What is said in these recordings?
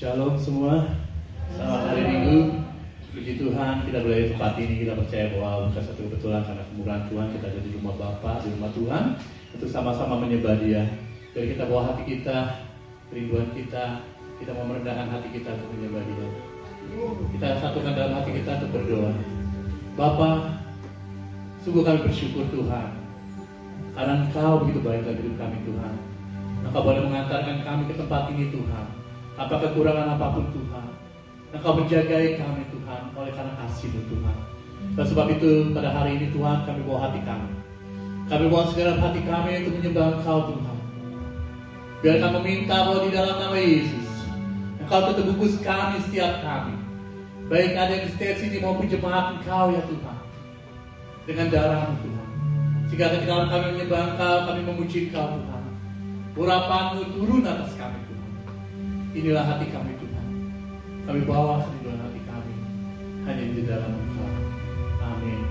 Shalom semua, selamat hari Minggu. Puji Tuhan, kita berada di tempat ini. Kita percaya bahwa bukan satu kebetulan karena kemurahan Tuhan kita ada di rumah Bapa, di rumah Tuhan, untuk sama-sama menyembah Dia. Dari kita bawa hati kita, kerinduan kita mau merendahkan hati kita untuk menyembah Dia. Kita satukan dalam hati kita untuk berdoa. Bapa, sungguh kami bersyukur Tuhan, karena Engkau begitu baik dalam hidup kami Tuhan. Engkau boleh mengantarkan kami ke tempat ini Tuhan. Apa kekurangan apapun Tuhan, Engkau menjagai kami Tuhan oleh karena kasih-Mu Tuhan. Dan sebab itu pada hari ini Tuhan kami bawa hati kami. Kami bawa segenap hati kami untuk menyembah Engkau Tuhan. Biar kami meminta bahwa di dalam nama Yesus Engkau tutup bungkus kami setiap kami. Baik ada yang di stage ini maupun jemaat Engkau ya Tuhan. Dengan darah-Mu Tuhan. Sehingga ketika kami menyembah Engkau, kami memuji Engkau Tuhan. Urapan-Mu turun atas kami Tuhan. Inilah hati kami Tuhan. Kami bawa kerinduan hati kami hanya di dalam Engkau. Amin.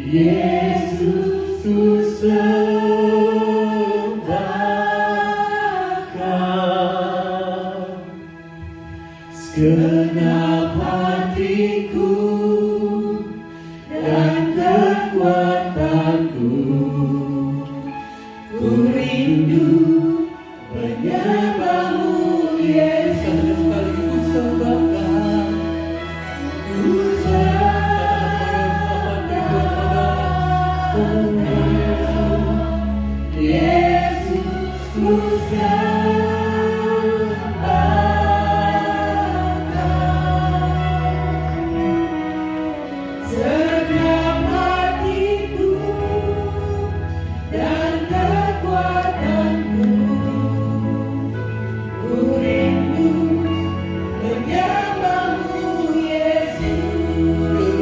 Yesus ku sembahkan segenap hatiku dan kekuatanku. Ku rindu menyembahmu, Yesus. Sekali ku sembahkan, ku sembahkan Yesus, ku sembahkan segenap hatiku dan kekuatanku. Ku rindu menyembahmu, Yesus. Ku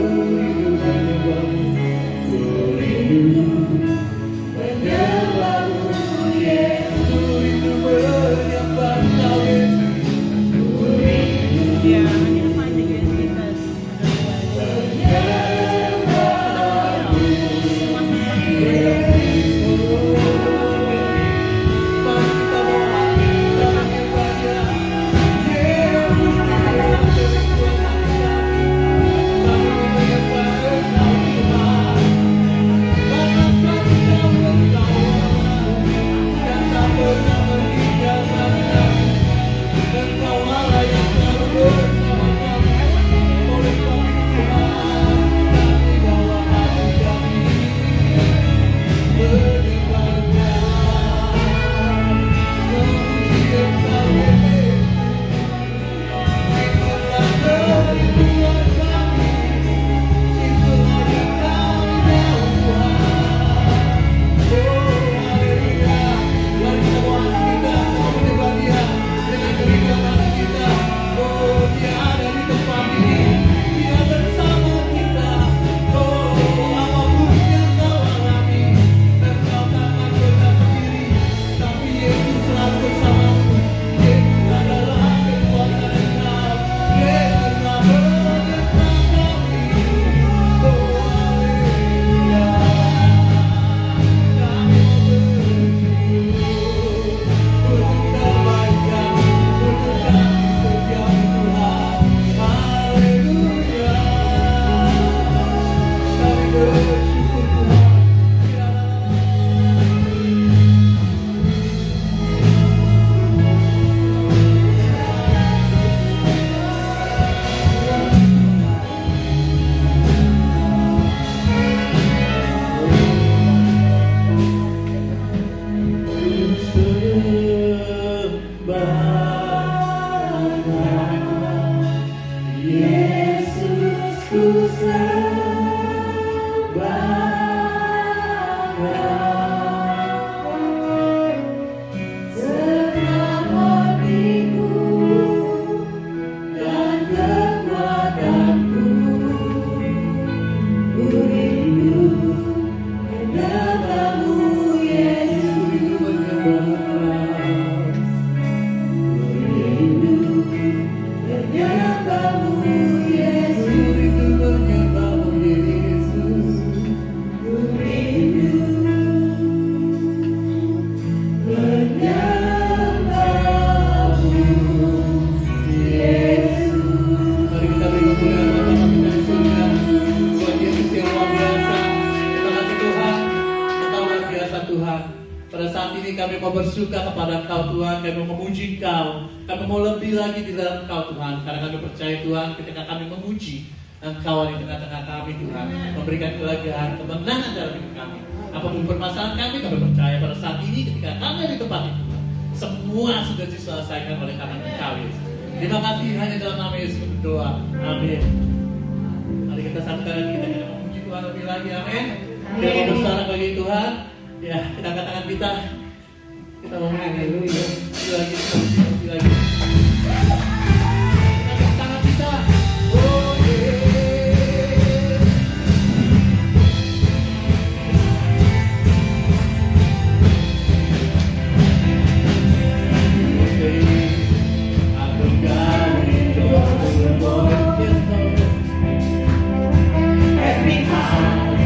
rindu menyembahmu, Yesus. Ku rindu menyembah Kau, Yesus. Ku rindu bersuka kepada Engkau Tuhan, kami memuji Engkau, kami mau lebih lagi di dalam Engkau Tuhan, karena kami percaya Tuhan ketika kami memuji Engkau di tengah-tengah kami Tuhan, memberikan kebahagiaan, kemenangan dalam hidup kami. Apapun permasalahan kami percaya pada saat ini ketika kami ada di tempat itu, semua sudah diselesaikan oleh karena Engkau, Yesus. Terima kasih hanya dalam nama Yesus berdoa, amin. Mari kita satukan lagi, kita memuji Tuhan lebih lagi, amin. Kita mau bersorak bagi Tuhan, ya kita angkat tangan kita mau menyanyi lagi, lagi. Tangan kita, oh yeah. Every time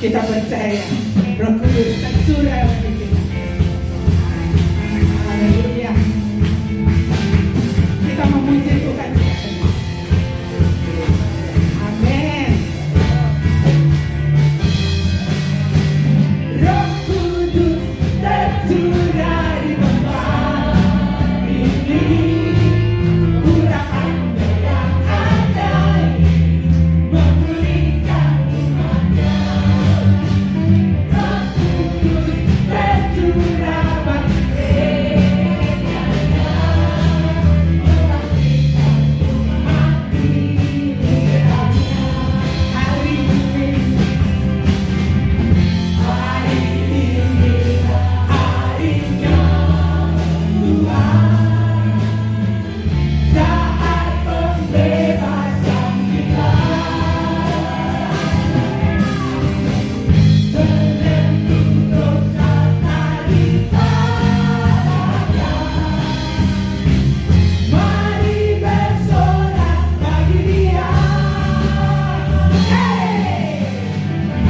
Kita percaya Roh Kudus tercurah bagi kita. Haleluya. Kita memuji Tuhan sekali. Amin. Roh Kudus tercurah di tempat ini. Urapan yang ajaib memulihkan umatnya. Roh Kudus tercurah bagi gerejanya, memulihkan umat pilihannya. Hari ini harinya Tuhan, saat pembebasan kita, menentu dosa daripada. Mari bersorak bagi Dia. Hey,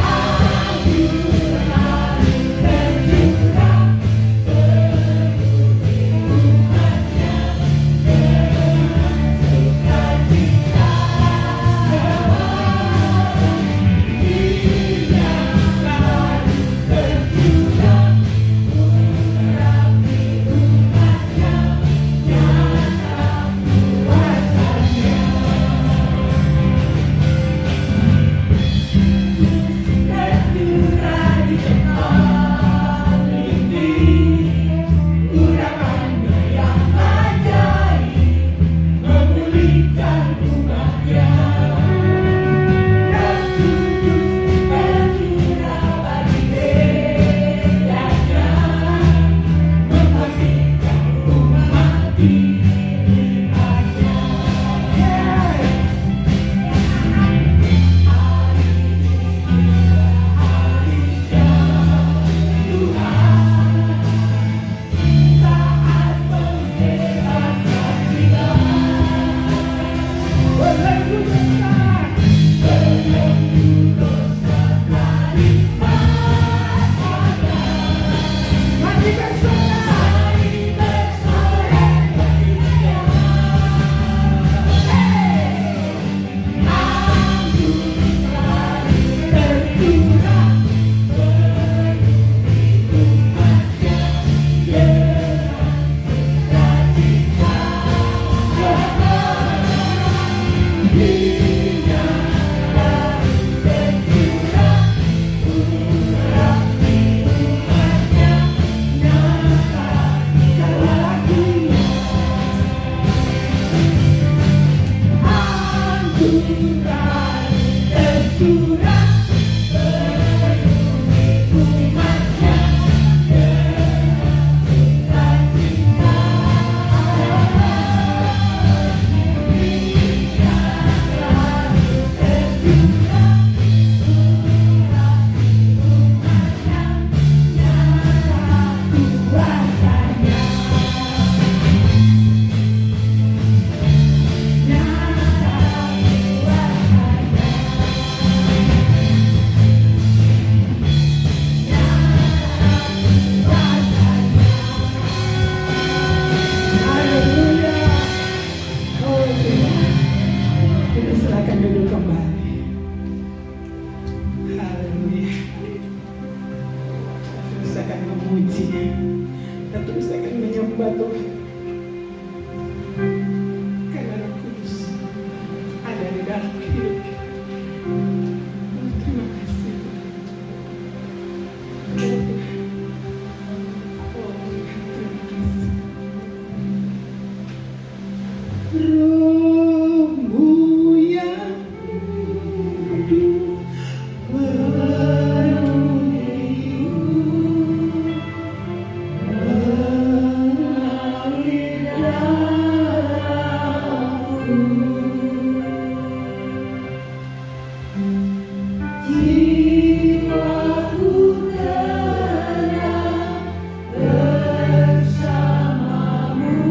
anugerah tercurah penuhi umatnya dengan sukacita. Dirinya baru tercurah merapi umatnya, nyata kuasanya. Tercurah di tempat ini, urapannya yang ajaib memulihkan umatnya. Roh Kudus tercurah bagi gerejanya, memulihkan umat pilihannya. Saat pembebasan kita, belenggu dosa daripada. Mari bersorak bagi Dia. Anugerah tercurah penuhi umatnya dengan sukacita. Dirinya baru tercurah merapi umatnya, nyata kelakunya. Anugerah tercurah penuhi umatnya dengan sukacita. Dirinya baru tercurah merapi umatnya, nyata kuasanya. Haleluya. Oh Tuhan, kita silakan duduk kembali. Haleluya. Terus akan memuji dan terus akan menyembah Tuhan. Karena Roh Kudus ada di dalam hidup kita. Oh, terima kasih Tuhan. Oh Tuhan. Oh Tuhan, terima kasih. Roh-Mu yang hidup penuhiku, mengalir dalamku. Jiwaku tenang bersamamu.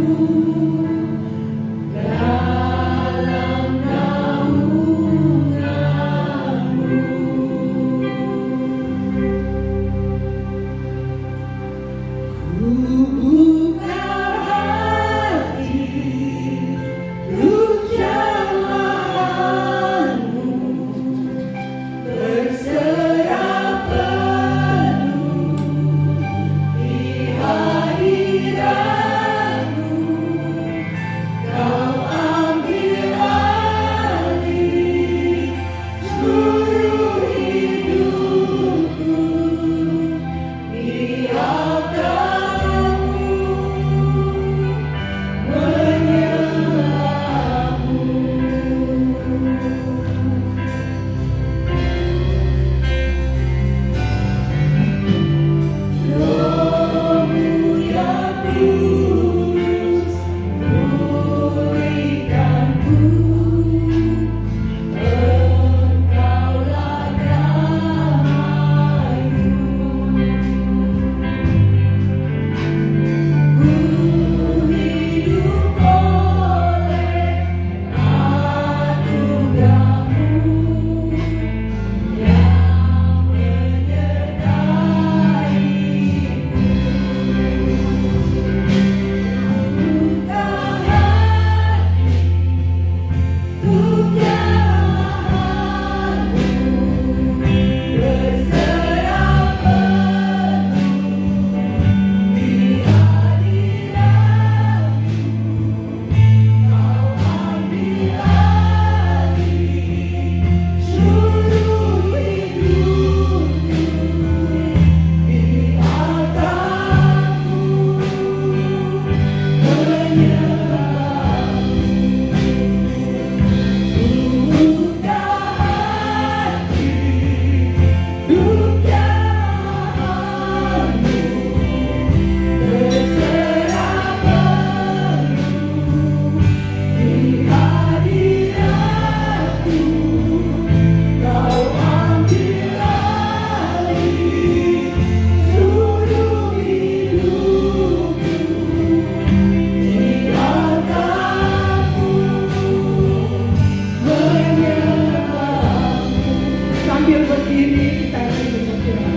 Sambil berdiri kita akan berdoa.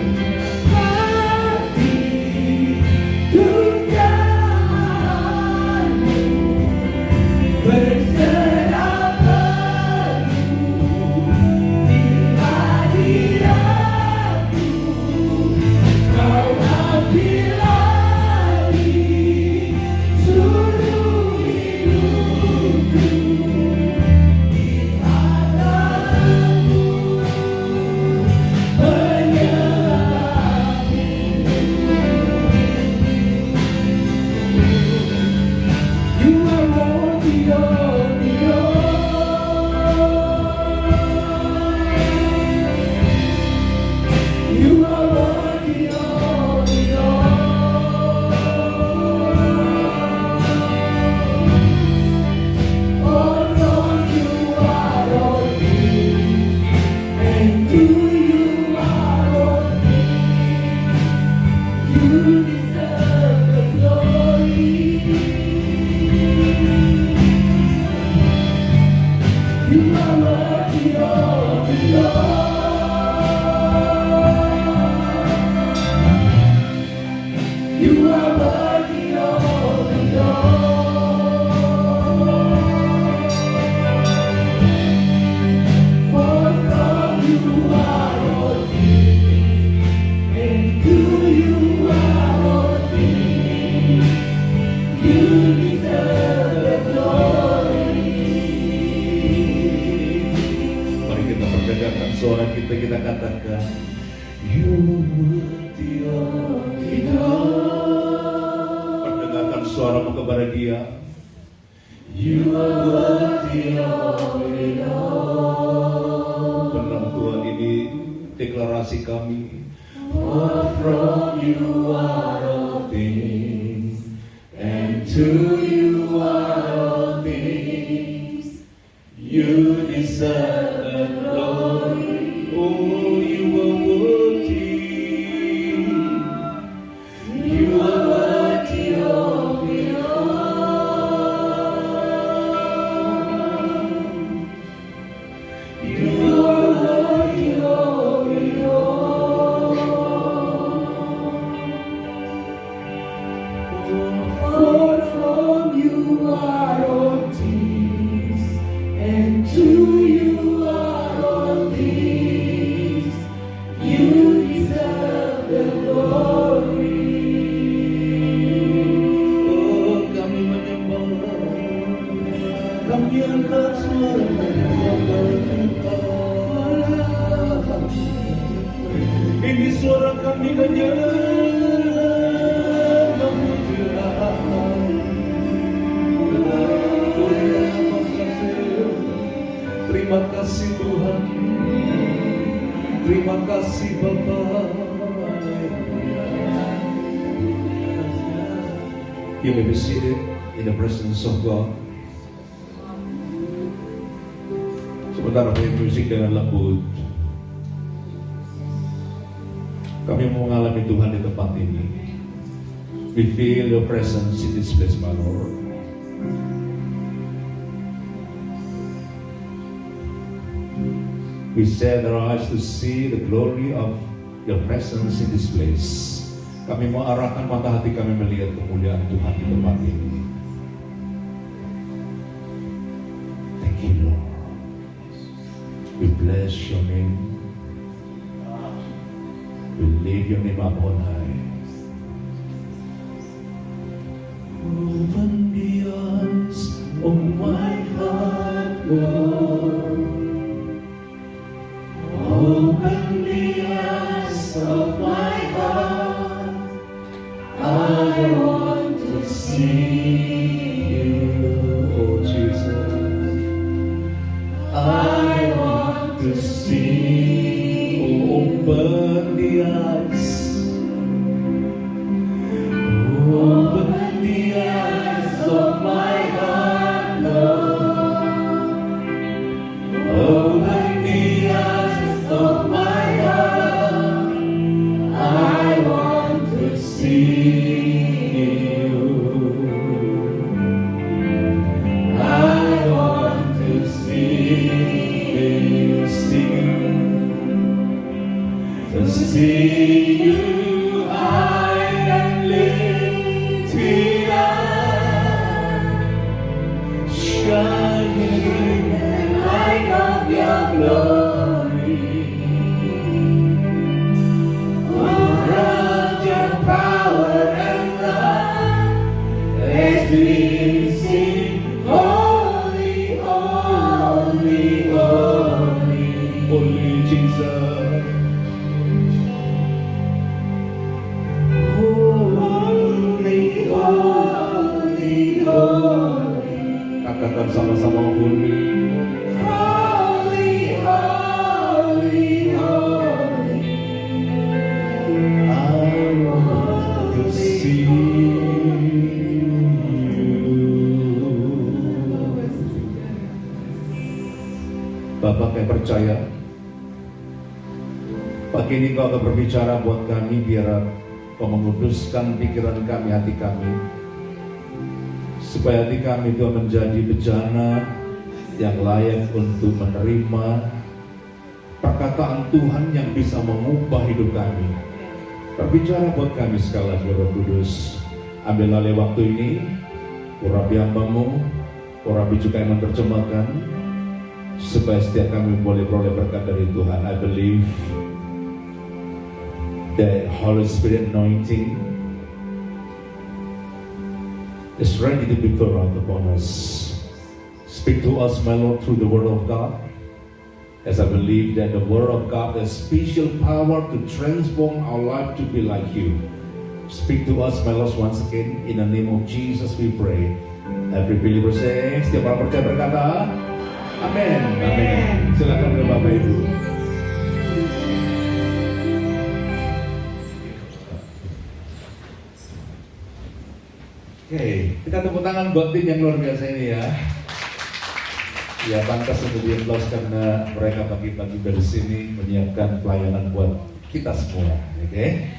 Hati tunjanganmu berserah penuh di hadiratmu. Kau ambil alih seluruh hidupku. Suara kita katakan, You worthy of it all. Perdengarkan suaramu kepada Dia. You are worthy of it all. Benar Tuhan, ini deklarasi kami. For from You are all things, and to You are all things. You deserve the glory. Oh, You are worthy. You are worthy of it all. You are worthy of it all. For from You are all things, and to You are all things. You deserve the glory. Oh, kami menyembah, kami angkat suara kita. Ini suara kami hanya memuji Allah. Terima kasih Tuhan, terima kasih Bapa. You may be seated in the presence of God. Sebentar kami musik dengan lembut. Kami mengalami Tuhan di tempat ini. We feel Your presence in this place, my Lord. We set our eyes to see the glory of Your presence in this place. Kami mengarahkan mata hati kami melihat kemuliaan Tuhan di tempat ini. Thank You, Lord. We bless Your name. We lift Your name up on high. Open the eyes of my heart, Lord. Open the eyes of my heart. I want to see we sing, holy, holy, holy, holy Jesus. Holy, holy, holy. Katakan sama-sama holy. Holy, holy, holy. I want to see you. Bapak, saya percaya pagi ini Kau akan berbicara buat kami, biar Kau menguduskan pikiran kami, hati kami, supaya hati kami itu menjadi bejana yang layak untuk menerima perkataan Tuhan yang bisa mengubah hidup kami. Berbicara buat kami sekali lagi, Roh Kudus. Ambil alih waktu ini, urapi hamba-Mu, urapi juga yang menerjemahkan, supaya setiap kami boleh beroleh berkat dari Tuhan. I believe the Holy Spirit anointing is ready to be poured out upon us. Speak to us, my Lord, through the Word of God, as I believe that the Word of God has special power to transform our life to be like You. Speak to us, my Lord, once again. In the name of Jesus we pray. Every believer say, setiap orang percaya berkata, Amin. Amin. Silakan ke Bapak Ibu. Oke, kita tepuk tangan buat tim yang luar biasa ini ya. Ya, pantas untuk di-applause karena mereka pagi-pagi dari sini menyiapkan pelayanan buat kita semua. Oke.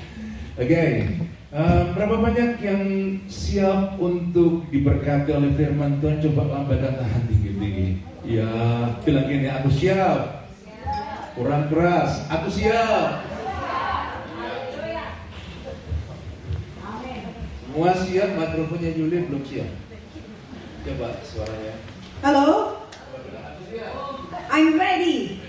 Berapa banyak yang siap untuk diberkati oleh firman Tuhan? Coba lambaikan tangan tinggi-tinggi. Ya, bilang gini, aku siap. Kurang keras, aku siap. Semua siap, mikrofonnya Julie belum siap. Coba suaranya. Hello? I'm ready.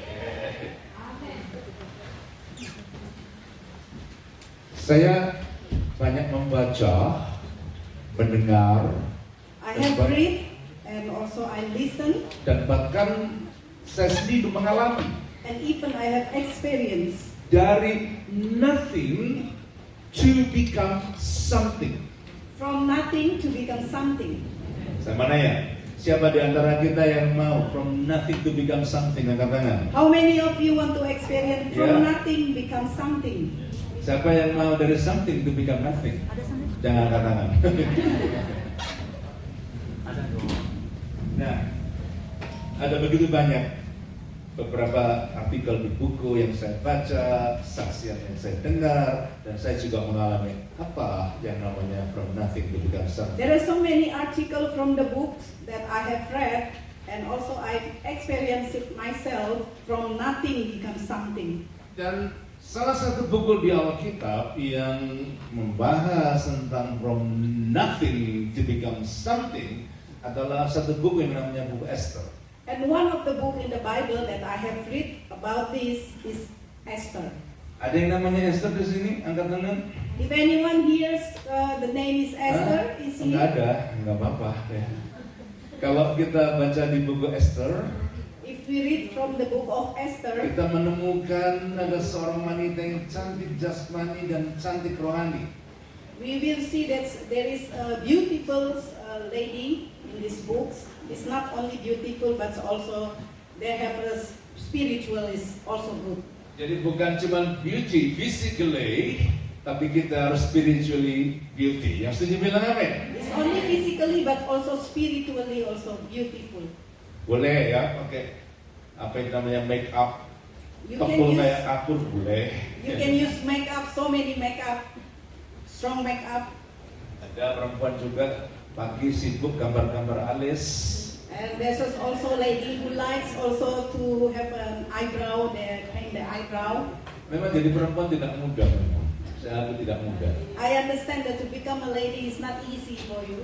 Saya banyak membaca, mendengar, I have read and also I listen dan bahkan saya sendiri mengalami and even I have experience dari nothing to become something. from nothing to become something. Saya mana ya? Siapa di antara kita yang mau from nothing to become something? Angkat tangan. How many of you want to experience from Yeah. nothing become something? Siapa yang mau dari something to become nothing? Jangan angkat tangan. Nah, ada begitu banyak beberapa artikel di buku yang saya baca, saksian yang saya dengar, dan saya juga mengalami apa yang namanya from nothing to become something. There are so many articles from the books that I have read and also I experienced it myself, from nothing become something. Dan salah satu buku di Alkitab yang membahas tentang from nothing to become something adalah satu buku yang namanya buku Esther. And one of the book in the Bible that I have read about this is Esther. Ada yang namanya Esther di sini? Angkat tangan. If anyone hears the name is Esther, is he? Enggak ada, enggak apa-apa ya. Kalau kita baca di buku Esther, If we read from the book of Esther, kita menemukan ada seorang wanita yang cantik jasmani dan cantik rohani. we will see that there is a beautiful lady in these books. It's not only beautiful, but also they have a spiritual is also good. Jadi bukan cuma beauty physically, tapi kita harus spiritually beauty. Yang setuju bilang amin. It's only physically, but also spiritually also beautiful. Boleh ya pakai apa yang namanya make up. You can Tepul use, kayak akur boleh. you can use makeup, so many makeup, strong makeup. Ada perempuan juga pagi sibuk gambar-gambar alis. And there's also a lady who likes also to have an eyebrow, they paint the eyebrow. Memang jadi perempuan tidak mudah memang. Saya aku tidak mudah. I understand that to become a lady is not easy for you.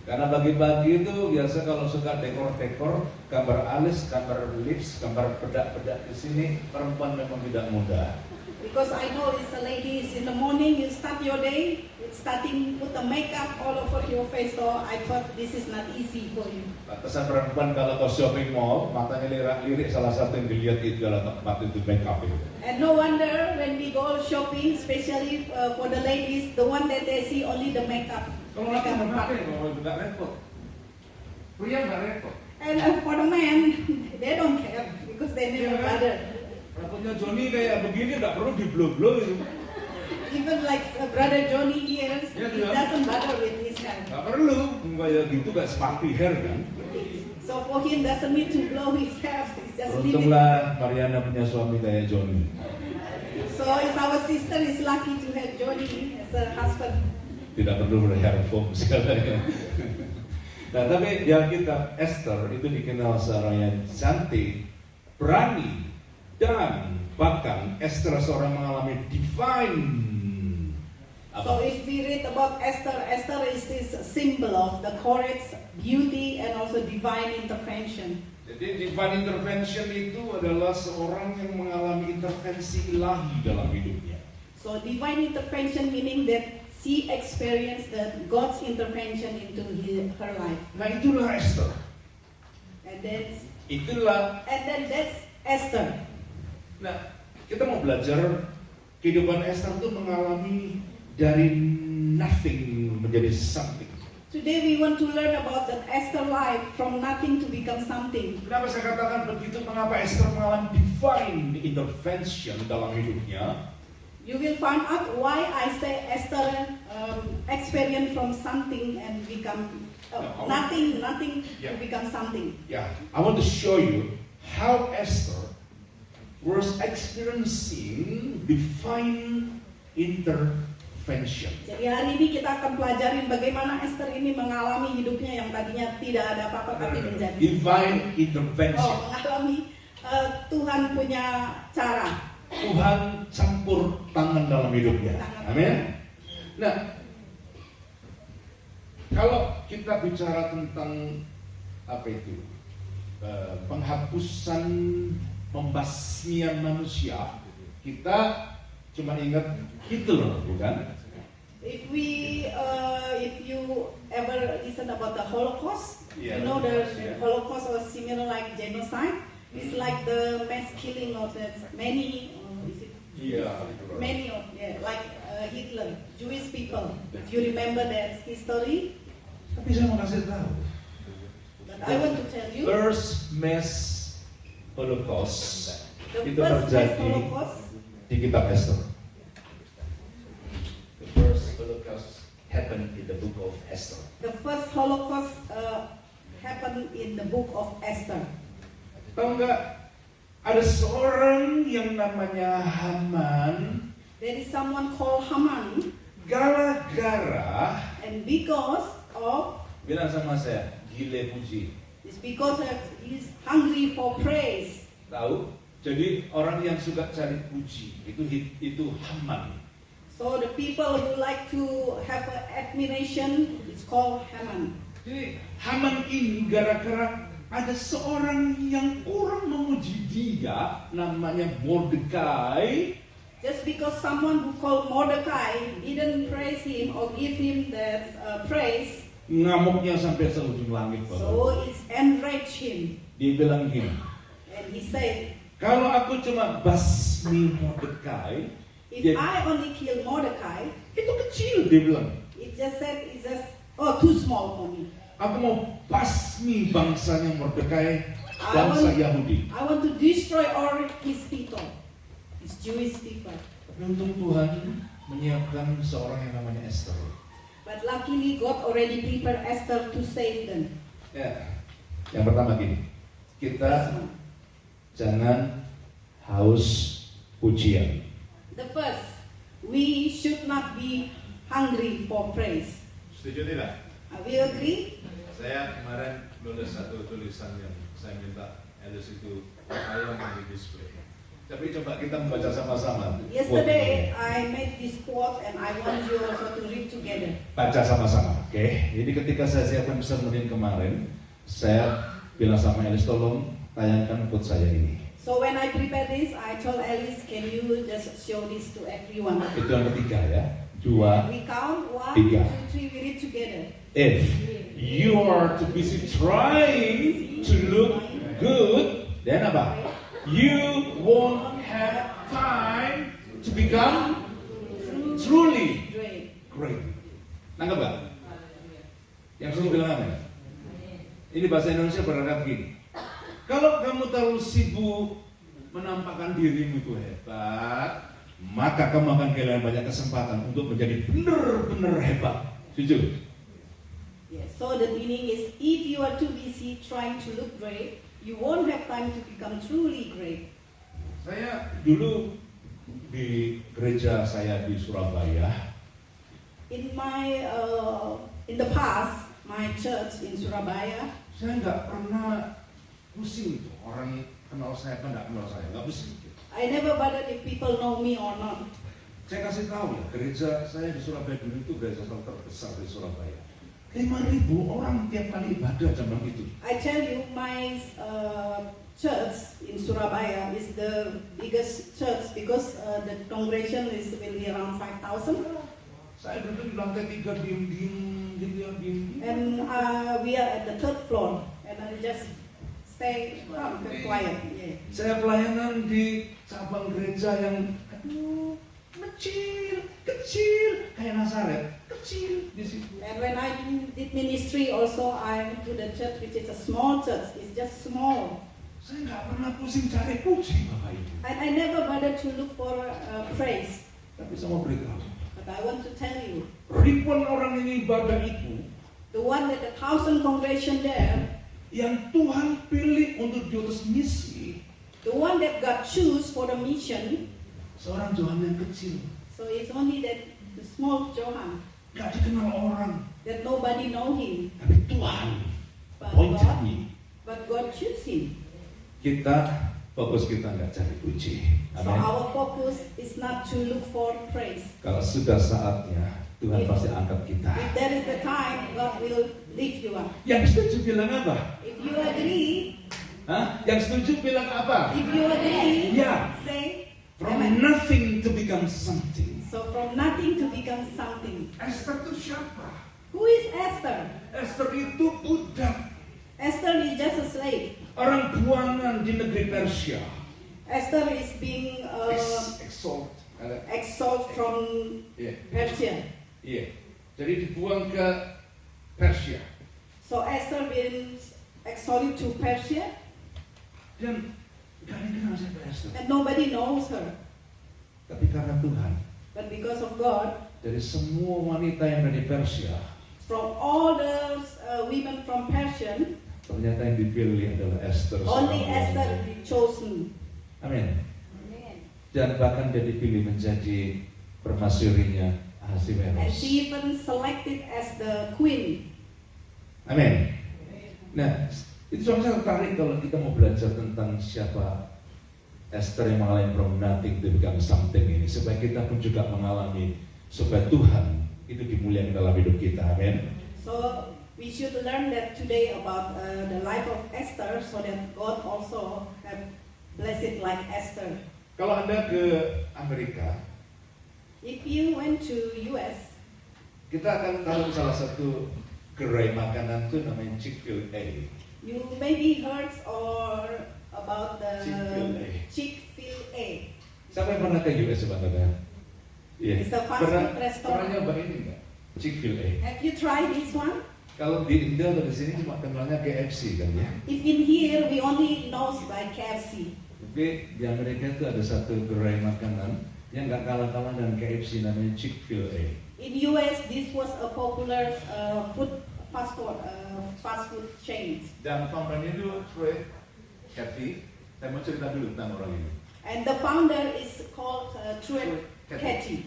Karena pagi-pagi itu biasa kalau suka dekor-dekor, gambar alis, gambar lips, gambar bedak-bedak di sini, perempuan memang tidak mudah. Because I know it's a ladies in the morning, you start your day with starting put the makeup all over your face, so I thought this is not easy for you. Pantesan perempuan kalau ke shopping mall, matanya lirik salah satu yang dilihat itu adalah tempat itu make up itu. And no wonder when we go shopping, especially for the ladies, the one that they see only the makeup. Kalau laki memakai, kalau nggak repot. Pria nggak repot. And for the men, they don't care because they never bother. Rambutnya Johnny kayak begini nggak perlu di-blow-blow itu. Even like brother Johnny here, Yeah, he yeah. doesn't bother with his hair. Nggak perlu, kayak gitu kayak sparky hair kan. So for him, doesn't need to blow his hair. He's just leave it. Beruntunglah Mariana punya suami kayak Johnny. So if our sister is lucky to have Johnny as a husband. Tidak perlu hair foam segalanya. Nah tapi yang kita Esther itu dikenal seorang yang cantik, berani, dan bahkan Esther seorang mengalami divine. So if we read about Esther, Esther is this symbol of the courage, beauty, and also divine intervention. Jadi divine intervention itu adalah seorang yang mengalami intervensi ilahi dalam hidupnya. So divine intervention meaning that she experienced God's intervention into her life. Nah itulah Esther. And then that's Esther. Nah kita mau belajar kehidupan Esther itu mengalami dari nothing menjadi something. Today we want to learn about that Esther life from nothing to become something. Kenapa saya katakan begitu? Mengapa Esther mengalami divine intervention dalam hidupnya? You will find out why I say Esther experience from something and become nothing Yeah. to become something. Yeah, I want to show you how Esther was experiencing divine intervention. Jadi hari ini kita akan pelajarin bagaimana Esther ini mengalami hidupnya yang tadinya tidak ada apa-apa tapi menjadi. Divine intervention. Mengalami Tuhan punya cara. Tuhan campur tangan dalam hidupnya. Amin. Nah, kalau kita bicara tentang apa itu penghapusan pembasmian manusia, kita cuma ingat Hitler, bukan? If you ever listen about the Holocaust, Yeah. you know the Yeah. Holocaust was similar like genocide. It's like the mass killing of many, like Hitler, Jewish people. If you remember that history, Tapi saya mau kasih tahu, but I want to tell you, first mass Holocaust the itu first mass terjadi Holocaust, di kitab Esther. The first Holocaust happened in the book of Esther. the first Holocaust happened in the book of Esther. Tahu nggak? Ada seorang yang namanya Haman, There is someone called Haman, gara-gara and because of bilang sama saya, gile puji. it's because he's hungry for praise. Tahu? Jadi orang yang suka cari puji itu Haman. So the people who like to have admiration, it's called Haman. Jadi Haman ini gara-gara ada seorang yang kurang memuji dia, namanya Mordekai. Just because someone who called Mordecai didn't praise him or give him that praise, Ngamuknya sampai seujung langit. Bapak. so it's enraged him. Dia bilang gini, And he said, kalau aku cuma basmi Mordekai, if I only kill Mordecai, itu kecil, dia bilang. it's just too small for me. Aku mau basmi bangsanya Mordekai, bangsa Yahudi. I want to destroy all his people, his Jewish people. Tapi untung Tuhan menyiapkan seorang yang namanya Esther. But luckily God already prepared Esther to save them. Ya, yang pertama gini, kita jangan haus pujian. The first, we should not be hungry for praise. Setuju tidak? Are we agree? Saya kemarin nulis satu tulisan yang saya minta Elis itu ayo di display. Tapi coba kita membaca sama-sama. Yesterday I made this quote and I want you also to read together. Baca sama-sama, oke? Jadi ketika saya siapkan sermon kemarin, saya bilang sama Elis, tolong tayangkan quote saya ini. So when I prepare this, I told Alice, can you just show this to everyone? Itu yang ketiga ya. 2. We count 1, Tiga. 2, 3, we read together. If you are too busy trying to look good, then apa? You won't have time to become truly Great. great. Nangkep gak? Yang sudah bilang apa? Ini bahasa Indonesia berkata begini. Kalau kamu terlalu sibuk menampakkan dirimu itu hebat, maka kamu akan kehilangan banyak kesempatan untuk menjadi benar-benar hebat. Setuju? Yes. So the meaning is, if you are too busy trying to look great, you won't have time to become truly great. Saya dulu di gereja saya di Surabaya. In the past, my church in Surabaya, Saya nggak pernah pusing itu orang kenal saya apa nggak kenal saya, nggak pusing. I never bothered if people know me or not. Saya kasih tahu ya, gereja saya di Surabaya dulu itu gereja terbesar di Surabaya. 5.000 orang tiap kali ibadah zaman itu. I tell you, my church in Surabaya is the biggest church because the congregation is will be around 5,000, Saya duduk di lantai 3 diem-diem gitu ya, diem-diem. and we are at the 3rd floor, and I just stay calm and quiet. Yeah. Saya pelayanan di cabang gereja yang kecil kayak Nazaret, kecil di situ. And when I did ministry, also I went to the church, which is a small church. It's just small, Saya nggak pernah pusing cari puji Bapak Ibu. and I never bothered to look for praise. Tapi saya mau beritahu, But I want to tell you, ribuan orang yang ibadah itu the one that 1,000 congregation there, yang Tuhan pilih untuk diutus misi, the one that God choose for the mission, seorang Johan yang kecil, so it's only that the small Johan, nggak dikenal orang, that nobody know him, tapi Tuhan but God choose him. Fokus kita nggak cari puji. So Amin. our focus is not to look for praise. Kalau sudah saatnya, Tuhan pasti angkat kita. If there is the time, God will lift you up. Yang setuju bilang apa? If you agree, Hah? Yang setuju bilang apa? if you agree, Ya. say, From amen. nothing to become something. So from nothing to become something. Esther itu siapa? Who is Esther? Esther itu budak, Esther is just a slave. orang buangan di negeri Persia. Esther is being Exalt. exiled from Iya. Persia. Iya. Jadi dibuang ke Persia. So Esther being exiled to Persia, Dan gak ada yang kenal siapa Esther. and nobody knows her. Tapi karena Tuhan, But because of God, dari semua wanita yang ada di Persia, from all the women from Persia, ternyata yang dipilih adalah Esther. only seorang Esther wanita. be chosen. Amin. Dan bahkan dia dipilih menjadi permasyurinya And Ahasiweros. she even selected as the queen. Amin. Nah, itu saya tertarik kalau kita mau belajar tentang siapa Esther yang mengalami from nothing to become something ini, supaya kita pun juga mengalami, supaya Tuhan itu dimuliakan dalam hidup kita. Amin. So we should learn that today about the life of Esther, so that God also have blessed like Esther. Kalau Anda ke Amerika, If you went to US, kita akan tahu salah satu gerai makanan itu namanya Chick-fil-A. you maybe heard or about the Chick-fil-A. Chick-fil-A. Siapa yang pernah ke US sebenarnya? Iya. It's a fast food restaurant. Pernah nyoba ini nggak? Chick-fil-A. Have you tried this one? Kalau di Indo atau di sini cuma kenalnya KFC kan ya. If in here we only know by KFC. Tapi di Amerika itu ada satu gerai makanan yang nggak kalah-kalah dengan KFC, namanya Chick-fil-A. In US, this was a popular fast food chain. Dan foundernya itu Troy Cathy. Saya mau cerita dulu tentang orang ini. And the founder is called Truett Cathy.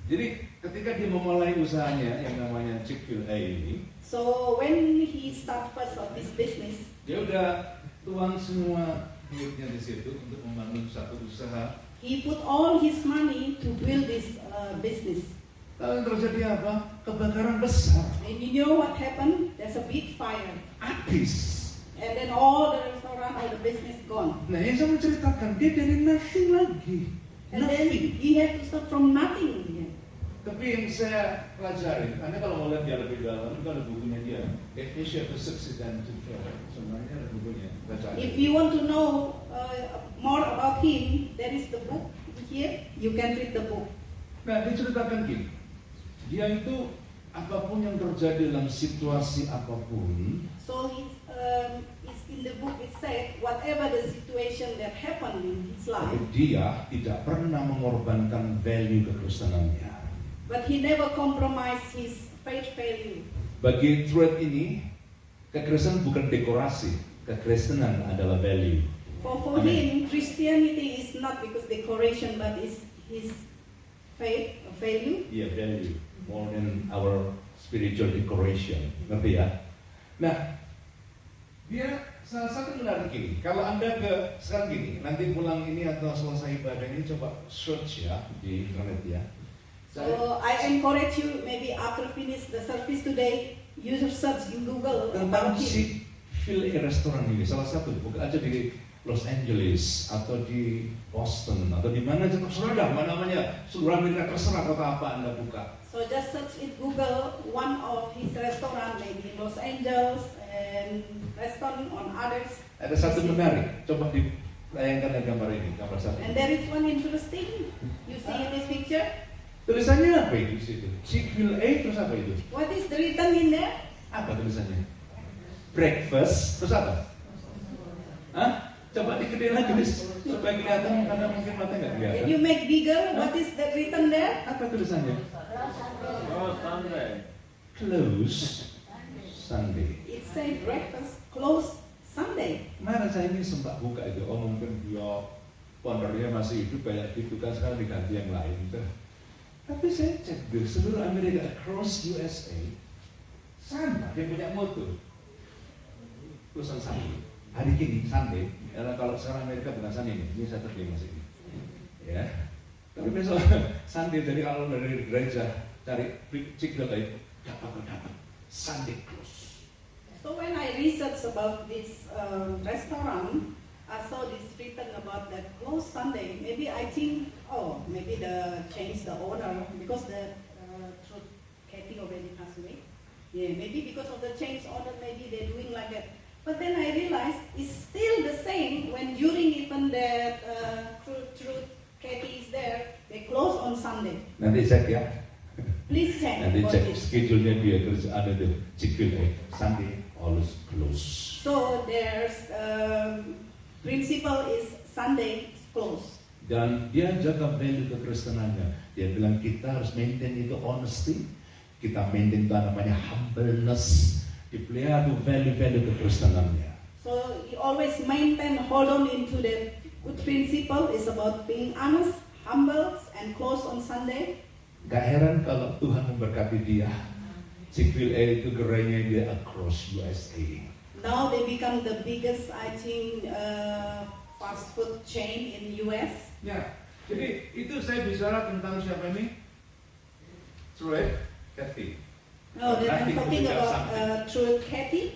Jadi ketika dia memulai usahanya yang namanya Chick-fil-A ini, So when he started first of this business, dia udah tuang semua duitnya di situ untuk membangun satu usaha. he put all his money to build this business. Lalu terjadi apa? Kebakaran besar. And you know what happened? There's a big fire. Habis. And then all the restaurant, all the business gone. Nah, yang saya mau ceritakan, dia dari nothing lagi. And then Nothing. he had to start from nothing again. Tapi yang saya pelajari, Anda kalau mau lihat dia lebih dalam, itu ada bukunya dia, Asia to Succeed and to Fail. Sebenarnya ada bukunya, baca aja. If you want to know more about him, there is the book here. You can read the book. Nah, diceritakan gini, dia itu apapun yang terjadi dalam situasi apapun, So it's in the book it said, whatever the situation that happened in his life, dia tidak pernah mengorbankan value kekristenannya. but he never compromised his faith value. Bagi Truett ini, kekristenan bukan dekorasi, kekristenan adalah value. For Amen. him, Christianity is not because decoration, but is his faith value. Iya, value more than our spiritual decoration, ngerti ya? Nah, dia salah satu menarik gini. Kalau Anda sekarang gini, nanti pulang ini atau selesai ibadah ini coba search ya di internet ya. So I encourage you, maybe after finish the service today, you search in Google Tentang about him. si Phil restoran ini, salah satu, bukan aja di Los Angeles atau di Boston atau di mana aja terserah dah, mana namanya seluruh Amerika terserah kota apa Anda buka. So just search in Google one of his restaurant, maybe in Los Angeles and restaurant on others. Ada satu menarik, coba dilayangkan gambar ini, gambar satu. And there is one interesting. You see in this picture. Tulisannya apa itu di situ? Chick-fil-A terus apa itu? What is the written in there? Apa tulisannya? Breakfast terus apa? Hah? Coba dikedein lagi bis, supaya kelihatan karena mungkin mata nggak Can kelihatan. you make bigger? What is that written there? Apa tulisannya? Oh, Sunday. Close Sunday. It says breakfast close Sunday. Kemarin saya ini sempat buka itu, oh mungkin dia foundernya masih hidup kayak gitu kan, sekarang diganti yang lain tuh. Tapi saya cek di seluruh Amerika, across USA, sama dia punya moto. Tulisan Sunday. Hari ini Sunday, karena kalau sekarang Amerika bukan Sunday ini Saturday masih ini. Ya. Tapi besok Sunday, jadi kalau dari gereja cari Chick-fil-A, dapat Sunday close. So when I researched about this restaurant, I saw this written about that close Sunday. Maybe I think, oh, maybe the change the owner because the Truth Katie already passed away. Yeah, maybe because of the change order, maybe they're doing like that. But then I realized it's still the same when during even that Truth Katie is there, they close on Sunday. Nanti cek ya. Please check Nanti for cek this. schedule-nya dia, terus ada tuh Chick-fil-A Sunday always close. So there's principle is Sunday is closed. Dan dia jaga value kekristenannya. Dia bilang kita harus maintain itu honesty, kita maintain itu namanya humbleness, dipelihara tuh value-value kekristenannya. So you always maintain, hold on into the good principle is about being honest, humble, and close on Sunday. Gak heran kalau Tuhan memberkati dia. Chick-fil-A itu gerainya dia across USA. Now they become the biggest, I think, fast food chain in US. Ya, jadi itu saya bicara tentang siapa ini? Truett Cathy. No, then I'm Nothing talking to tell about something. Truth Katie.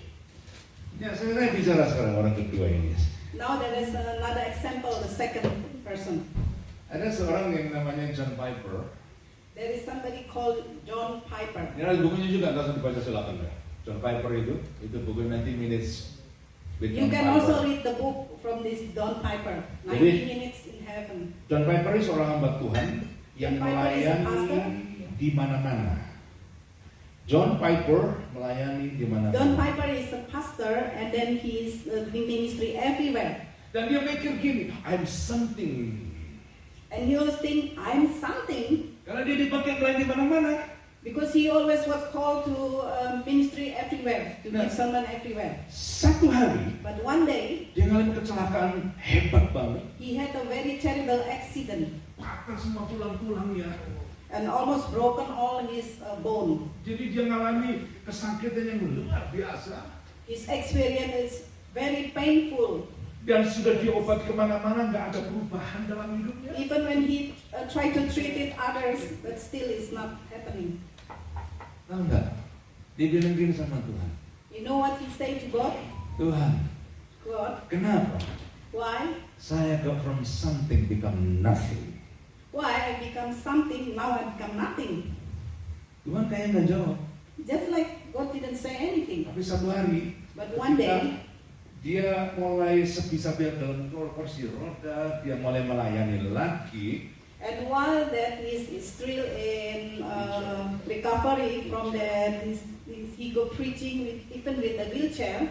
Ya, saya bicara sekarang orang kedua ini. Now there is another example, the second person. Ada seorang yang namanya John Piper. There is somebody called John Piper. Ini ada bukunya juga, nggak usah dibaca silakan ya. John Piper itu buku 90 Minutes with You John can Piper. also read the book from this John Piper, 90 Jadi- Minutes in Heaven. John Piper itu seorang hamba Tuhan yang John Piper is a pastor. melayani di mana-mana. John Piper melayani di mana-mana. John Piper is a pastor and then he is doing ministry everywhere. Dan dia mikir gini, I'm something. And he always think, I'm something, Karena dia dipakai melayani di mana-mana. because he always was called to ministry everywhere, to Nah. give sermon everywhere. Satu hari But one day, dia ngalamin kecelakaan hebat banget. he had a very terrible accident Patah semua tulang-tulangnya. and almost broken all his bone. Jadi dia ngalami kesakitan yang luar biasa. His experience is very painful. Dan sudah diobat kemana-mana, nggak ada perubahan dalam hidupnya. Even when he tried to treat it others, but still it's not happening. Tahu nggak? Dia bilang gini sama Tuhan. You know what he said to God? Tuhan, God, kenapa why? saya got from something become nothing? Why I become something, now I become nothing? Tuhan kayak nggak jawab. Just like God didn't say anything. Tapi satu hari, But one day, dia mulai sepi-sapi dalam kursi roda, dia mulai melayani lelaki. and while that is still in recovery from that, he go preaching even with a wheelchair.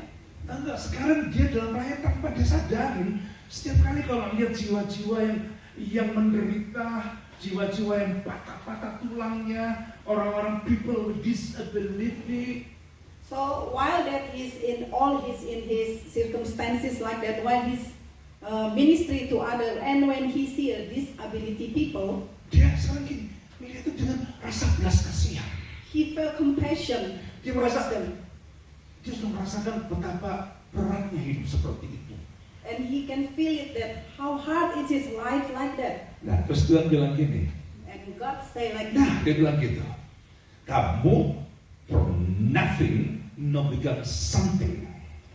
Enggak, sekarang dia dalam pelayanan tanpa dia sadarin. Setiap kali kalau lihat jiwa-jiwa yang menderita, jiwa-jiwa yang patah-patah tulangnya, orang-orang people with disability. So while that is in his circumstances like that, while his ministry to others, and when he see a disability people, Dia sekarang gini, melihat itu dengan rasa belas kasihan. he felt compassion Dia towards merasa, them, dia sudah merasakan betapa beratnya hidup seperti itu. and he can feel it that how hard is his life like that. Nah, terus Tuhan bilang gini, And God say like nah this, dia bilang gitu, kamu from nothing now become something.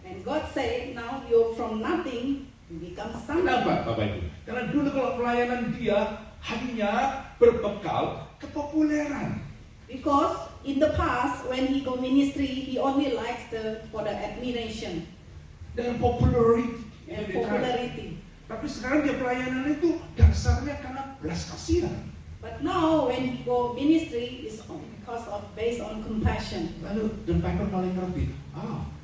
and God say now you're from nothing to become something. Kenapa Bapak Ibu? Karena dulu kalau pelayanan dia hanya berbekal kepopuleran. Because in the past when he go ministry, he only likes for the admiration Dan popularity. and popularity. Tapi sekarang dia pelayanan itu dasarnya karena belas kasihan. But now when he go ministry is because of based on compassion. Lalu dan Piper paling ngerti,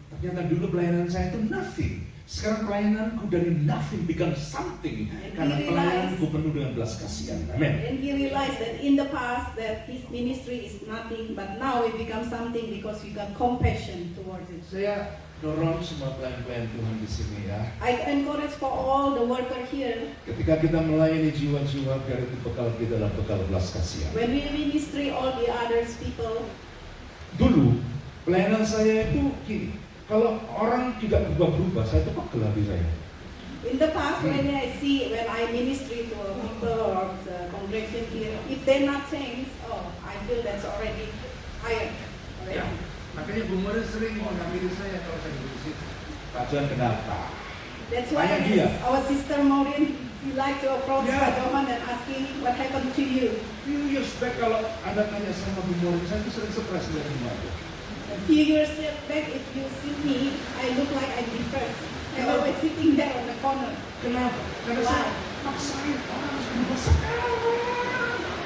ternyata dulu pelayanan saya itu nothing. Sekarang pelayananku dari nothing become something. Karena pelayananku penuh dengan belas kasihan. Amin. And he realized that in the past that his ministry is nothing, but now it becomes something because we got compassion towards it. Saya dorong semua pelayan-pelayan Tuhan di sini ya. I encourage for all the worker here, Ketika kita melayani jiwa-jiwa, biar itu bekal kita adalah bekal belas kasihan. when we ministry all the others people, Dulu pelayanan saya itu gini, kalau orang tidak berubah-berubah, saya itu pegel hati saya. in the past when I ministry to people or the congregation here, if they not change, I feel that's already higher. Ya, makanya Bu Mori sering menghampiri saya kalau saya di situ. Pak Johan kenapa? That's why Tanya dia. our sister Maureen, she like to approach Yeah. Pak Johan and asking what happened to you. Few years back kalau Anda tanya sama Bu Mori, saya itu sering stres dari rumah. A few years back, if you see me, I look like I'm depressed. I'm always sitting there on the corner. Kenapa? Karena Why? saya maksain orang harus berubah sekarang.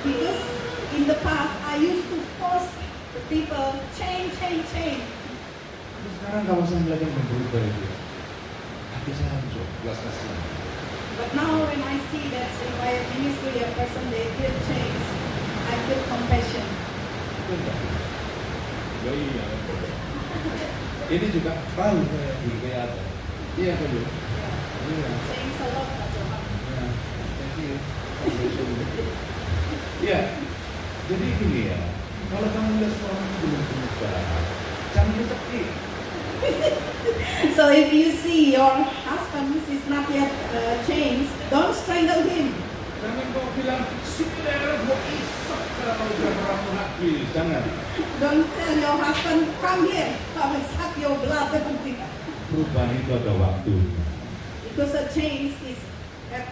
Because in the past, I used to force the people, change. Tapi sekarang kalau saya melihat yang berubah itu, hati saya hancur, belas kasihan. But now when I see that if I ministry a person, they feel change, I feel compassion. Betul nggak? Ya iya. Ini juga tahu saya di kelihatan. Iya kan Bu? Iya. Change a lot, Pak Johan. Ya, thank you. Ya, jadi gini ya. Kalau kamu lihat seorang belum berubah, jangan dicekik. So if you see your husband is not yet changed, don't strangle him. Jangan kau bilang, "Sudahlah, gua isak kalau udah ramu habis." Jangan. Don't tell your husband, come here, I will suck your blood. Perubahan itu ada waktu. Because a change is at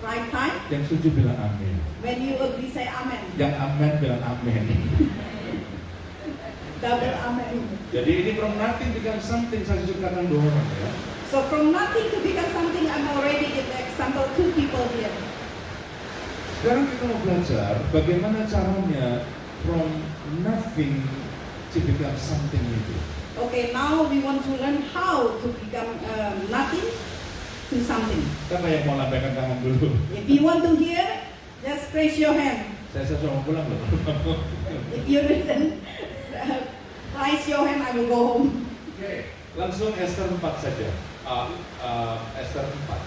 right time. Yang setuju bilang amin. When you agree, say amen. Yang amin bilang amin. Double amen. Jadi ini from nothing become something, saya ceritakan dua orang ya. So from nothing to become something, I'm already give the example two people here. Sekarang kita mau belajar bagaimana caranya from nothing to become something itu. Okay, now we want to learn how to become nothing to something. Siapa yang mau lambaikan tangan dulu? If you want to hear, just raise your hand. Saya sudah mau pulang loh. If you didn't raise your hand, I will go home. Oke, langsung Esther 4 saja. Esther 4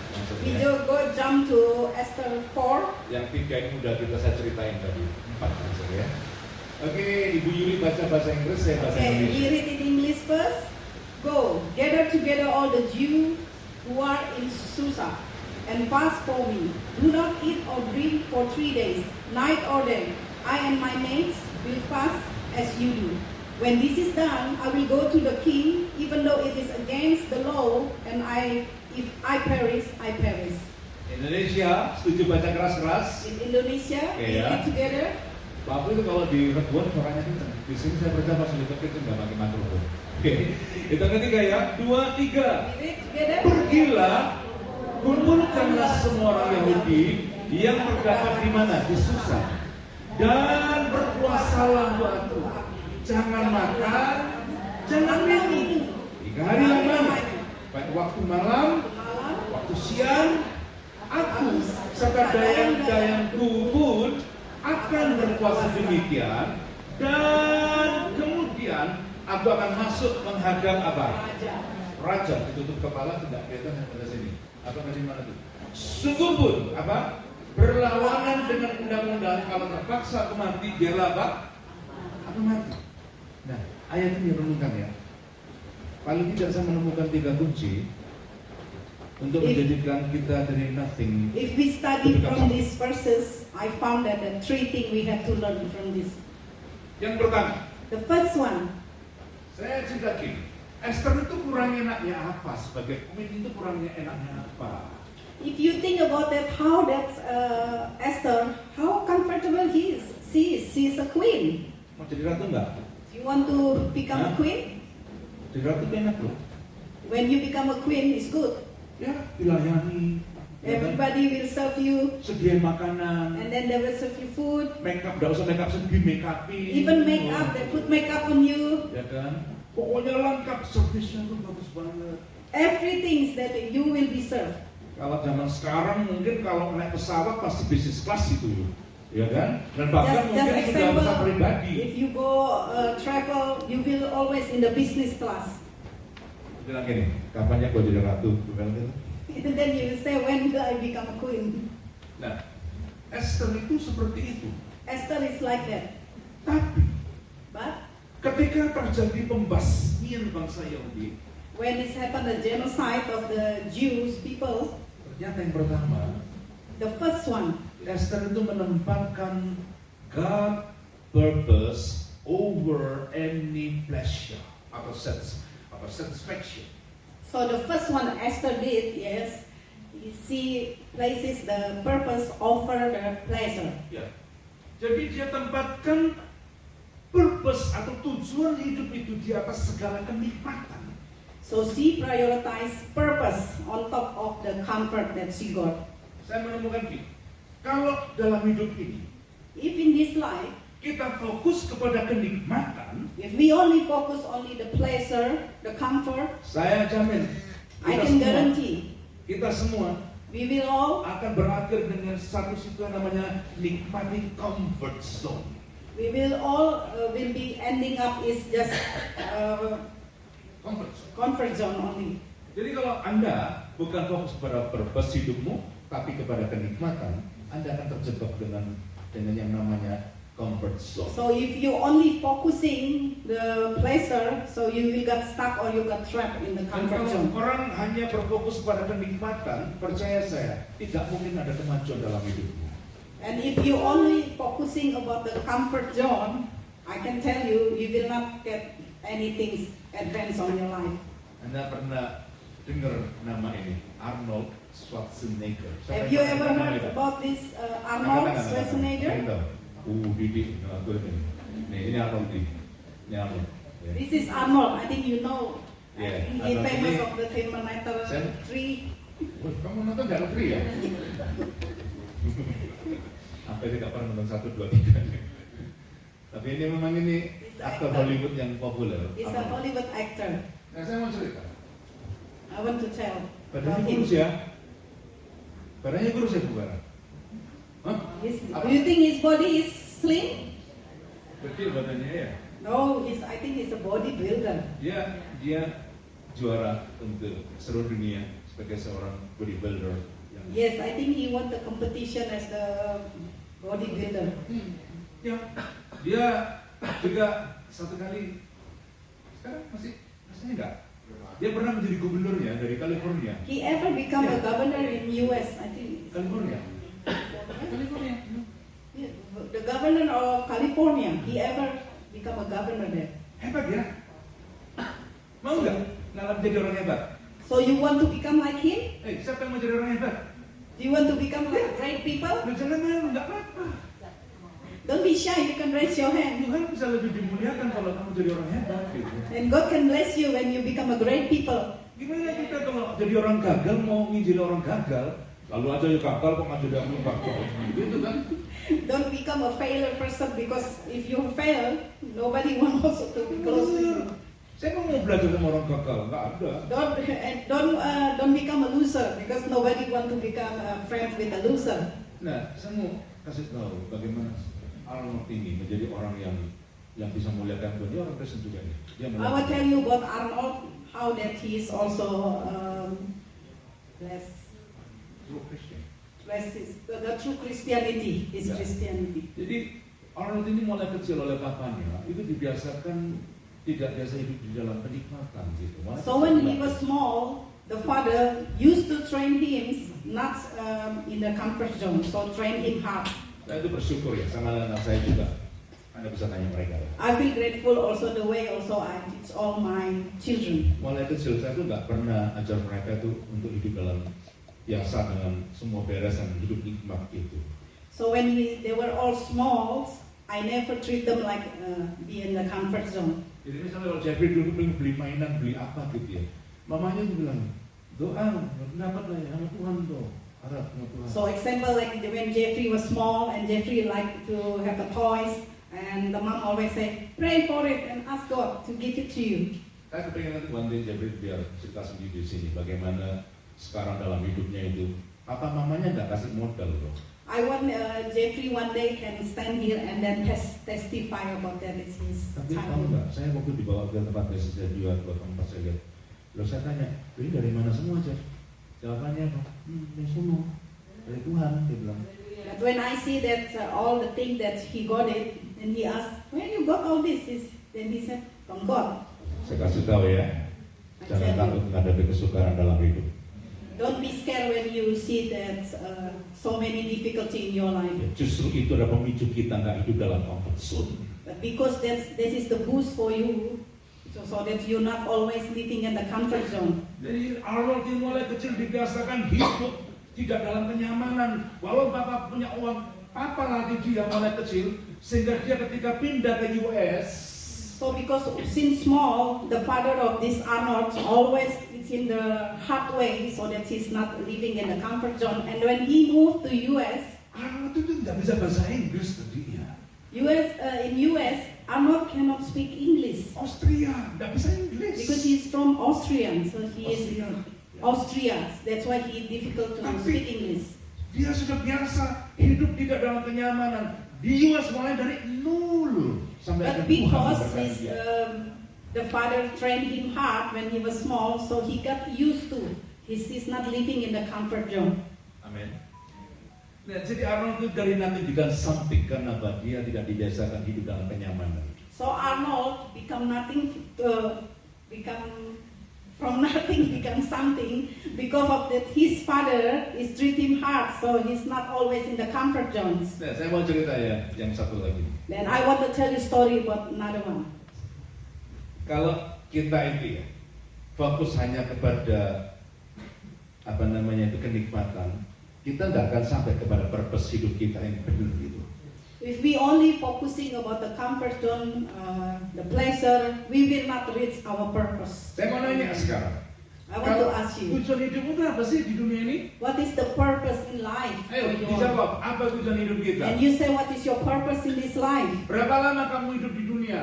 We maksudnya. just go jump to Esther 4. Yang 3 ini udah saya ceritain tadi. 4 maksudnya ya. Oke, Ibu Yuli baca bahasa Inggris, saya bahasa Okay, we Indonesia. read in English first. Go, gather together all the Jews who are in Susa, and fast for me. Do not eat or drink for 3 days, night or day. I and my mates will fast as you do. When this is done, I will go to the king, even though it is against the law, and if I perish, I perish. Indonesia, setuju baca keras-keras? In Indonesia, we Yeah. read together. Bapak itu kalau di Rebuan suaranya kenceng. Di sini saya percaya pas di itu nggak pakai mikrofon. Oke, itu ketiga ya. 2, 3. Read it together. Pergilah, kumpulkanlah semua orang Yahudi yang terdapat di mana? Di Susa. Dan berpuasalah waktu. Jangan makan, jangan minum. 3 hari lamanya. Baik waktu malam, waktu siang, aku serta dayang-dayangku pun akan berpuasa demikian, dan kemudian aku akan masuk menghadap apa? Raja. Ditutup kepala tidak kelihatan yang pada sini. Apa tadi mana tuh? Sungguh pun apa? Berlawanan dengan undang-undang, kalau terpaksa aku mati, biarlah apa? Aku mati. Nah, ayat ini renungkan ya. Paling tidak saya menemukan 3 kunci untuk menjadikan kita dari nothing. If we study from these verses, I found that the 3 things we have to learn from this. Yang pertama, The first one, saya cerita gini, Esther itu kurang enaknya apa? Sebagai queen itu kurangnya enaknya apa? if you think about that, how that Esther, how comfortable he is. She is a queen. Mau jadi ratu enggak? You want to become a queen? Jadi ratu itu enak loh. When you become a queen, it's good. Ya, dilayani. Ya kan? Everybody will serve you, Sediain makanan. and then they will serve you food. Makeup, enggak usah makeup sendiri, make upin. Even makeup, they put makeup on you. Ya kan? Pokoknya lengkap, servisnya tuh bagus banget. Everything that you will be served. Kalau zaman sekarang mungkin kalau naik pesawat pasti bisnis kelas itu, ya kan? Dan bahkan Just mungkin sudah example, pesawat pribadi. if you go travel, you will always in the business class. Bilang gini, kapan ya gua jadi ratu? Bilang gitu. And then you will say, when will I become a queen? Nah, Esther itu seperti itu. Esther is like that. Tapi But ketika terjadi pembasmian bangsa Yahudi, when it happened, the genocide of the Jews people, ternyata yang pertama, the first one, Esther itu menempatkan God purpose over any pleasure atau satisfaction. so the first one Esther did, yes, she places the purpose over the pleasure. Ya. Jadi dia tempatkan purpose atau tujuan hidup itu di atas segala kenikmatan. So she prioritized purpose on top of the comfort that she got. Saya menemukan gini, kalau dalam hidup ini If in this life, kita fokus kepada kenikmatan, if we only focus only the pleasure, the comfort, saya jamin I can guarantee kita semua we will all akan berakhir dengan satu situ yang namanya nikmati comfort zone. we will all will be ending up is just Comfort zone. comfort zone only. Jadi kalau Anda bukan fokus pada purpose hidupmu, tapi kepada kenikmatan, Anda akan terjebak dengan yang namanya comfort zone. So if you only focusing the pleasure, so you will get stuck or you got trapped in the Dan comfort kalau zone. orang hanya berfokus pada kenikmatan, percaya saya, tidak mungkin ada kemajuan dalam hidupmu. And if you only focusing about the comfort zone, I can tell you, you will not get anything advance on your life. Anda pernah dengar nama ini, Arnold Schwarzenegger? Have you ever heard about this Arnold Schwarzenegger? Didi, aku ini. Nih, ini Arnold nih. Ini Arnold. Ya. This is Arnold. I think you know. Yeah, He Arnold famous ini- of the Terminator Sen- 3. Wah, kamu nonton Dalam Negeri ya? Apa tidak pernah nonton 1, 2, 3. Tapi ini memang ini He's aktor actor. Hollywood yang populer. He's a Hollywood actor. Nah, saya mau cerita. I want to tell about Badannya him. kurus ya? Badannya kurus ya, bukan? Hah? Do you think his body is slim? Kecil badannya ya? No, I think he's a bodybuilder. Dia juara untuk seluruh dunia sebagai seorang bodybuilder. Yes, I think he won the competition as the bodybuilder. Ya, dia juga satu kali sekarang masih enggak. Dia pernah menjadi gubernurnya dari California. He ever become a Yeah. governor in US? I think. California. Yeah, the governor of California. He ever become a governor there? Hebat ya. Mau nggak ngalam jadi orang hebat? So you want to become like him? Siapa yang mau jadi orang hebat? Do you want to become like great people? Jangan mau, nggak apa-apa. Don't be shy, you can raise your hand. Tuhan bisa lebih dimuliakan kalau kamu jadi orang hebat gitu. And God can bless you when you become a great people. Gimana kita kalau jadi orang gagal mau nginjil orang gagal, lalu aja ya gagal kok nggak jadi orang gagal, gitu kan? Don't become a failure person because if you fail, nobody wants to be close to you. Saya mau belajar sama orang gagal, nggak ada. Don't become a loser because nobody want to become a friend with a loser. Nah, saya mau kasih tahu bagaimana Arnold ini menjadi orang yang bisa muliakan Tuhan. Dia orang Kristen juga nih. Dia I will tell you about Arnold, how that he is also blessed. True Christian. The true Christianity is Ya. Christianity. Jadi Arnold ini mulai kecil oleh papanya itu dibiasakan tidak biasa hidup di dalam penikmatan gitu. So when he was small, the father used to train him not in the comfort zone, so train him hard. Saya itu bersyukur ya sama anak saya juga. Anda bisa tanya mereka lah. I feel grateful also the way also I teach all my children. Mulai kecil saya tuh nggak pernah ajar mereka tuh untuk hidup dalam biasa dengan semua beres dan hidup nikmat gitu. So when they were all small, I never treat them like be in the comfort zone. Jadi misalnya kalau Jeffrey dulu pengen beli mainan, beli apa gitu ya, mamanya tuh bilang, doa, dapat lah ya sama Tuhan tuh, harap sama Tuhan. So example like when Jeffrey was small and Jeffrey liked to have a toys, and the mom always say, pray for it and ask God to give it to you. Saya kepengen nanti one day Jeffrey biar cerita sendiri di sini, bagaimana sekarang dalam hidupnya itu, papa mamanya nggak kasih modal loh. I want Jeffrey one day can stand here and then testify about that. It's his Tapi tahu time. nggak, saya waktu dibawa ke tempat biasa dia dua tempat saya lihat, lalu saya tanya, ini dari mana semua Jeff? Jawabannya apa? Dari semua, dari Tuhan, dia bilang. But when I see that all the things that he got it, and he asked, where you got all this? Then he said, from God. Saya kasih tahu ya, jangan takut menghadapi kesukaran dalam hidup. Don't be scared when you see that so many difficulty in your life. Ya, justru itu adalah pemicu kita nggak hidup dalam comfort zone. But because this is the boost for you, so that you're not always living in the comfort zone. Jadi Arnold ini mulai kecil dibiasakan hidup tidak dalam kenyamanan. Walau bapak punya uang, apa latih dia mulai kecil sehingga dia ketika pindah ke US. So because since small, the father of this Arnold always is in the hard way, so that he's not living in the comfort zone. And when he moved to US, Arnold itu nggak bisa bahasa Inggris tadinya. in US, Arnold cannot speak English Austria nggak bisa Inggris. because he's from Austrian, so he is Austria. Austria. That's why he difficult to Tapi- speak English. Dia sudah biasa hidup tidak dalam kenyamanan. Di US mulai dari nol sampai But ada Tuhan because memberkati his, dia. the father trained him hard when he was small, so he got used to. He's not living in the comfort zone. Amin. Nah, jadi Arnold itu dari nanti become something karena apa? Dia tidak dibiasakan hidup dalam kenyamanan. So Arnold become nothing, become from nothing become something because of that his father is treat him hard, so he's not always in the comfort zones. Nah, saya mau cerita ya yang satu lagi. Then I want to tell you story about another one. Kalau kita itu ya fokus hanya kepada apa namanya itu kenikmatan, kita nggak akan sampai kepada purpose hidup kita yang benar gitu. If we only focusing about the comfort zone, the pleasure, we will not reach our purpose. Saya mau nanya sekarang. I want to ask you, Tujuan hidupmu itu apa sih di dunia ini? what is the purpose in life? Ayo for you? dijawab. Apa tujuan hidup kita? And you say, what is your purpose in this life? Berapa lama kamu hidup di dunia?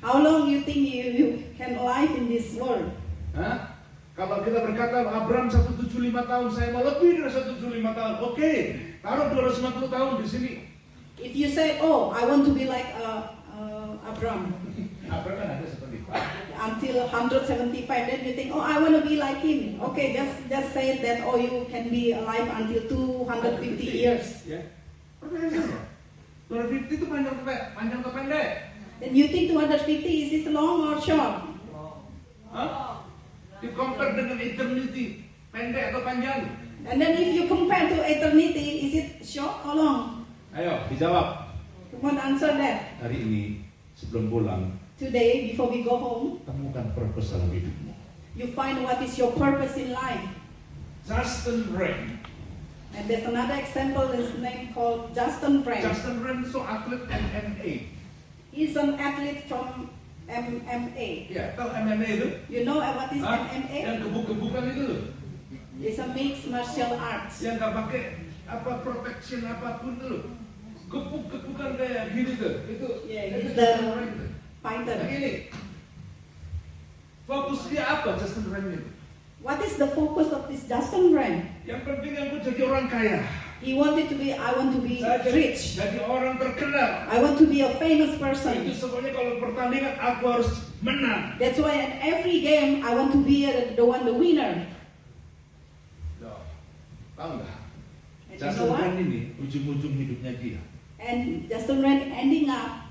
How long you think you can live in this world? Hah? Kalau kita berkata Abraham 175 tahun, saya mau lebih dari 175 tahun. Oke, taruh 250 tahun di sini. If you say, oh, I want to be like Abraham Abraham kan ada seperti itu. until 175, then you think, oh, I want to be like him. Okay, just say that, oh, you can be alive until 250 years. Ya. Pertanyaannya, 250 itu panjang atau pendek? Then you think 250 is it long or short? Hah? Di compare dengan eternity, pendek atau panjang? And then if you compare to eternity, is it short or long? Ayo, dijawab. You want to answer that? Hari ini, sebelum pulang, Today, before we go home, temukan purpose dalam hidupmu. you find what is your purpose in life. Justin Rain, And there's another example, his name called Justin Friend. Justin Friend itu atlet MMA. He's an athlete from MMA. Ya, tahu MMA itu? You know what is Hah? MMA? Yang gebuk-gebukan itu loh. It's a mixed martial arts. Yang nggak pakai apa protection apapun itu loh. Gebuk-gebukan kayak gini tuh. Itu Yeah, itu he's Justin the Friend. Nah, fighter. ini fokus dia apa Justin Friend itu? What is the focus of this Justin Friend? Yang penting aku jadi orang kaya. He wanted to be, I want to be Saya rich. jadi orang terkenal. I want to be a famous Itu person. semuanya kalau pertandingan aku harus menang. That's why in every game I want to be the winner. Loh, tahu nggak? And you know Justin what? Friend ini ujung-ujung hidupnya dia. And Justin Friend ending up,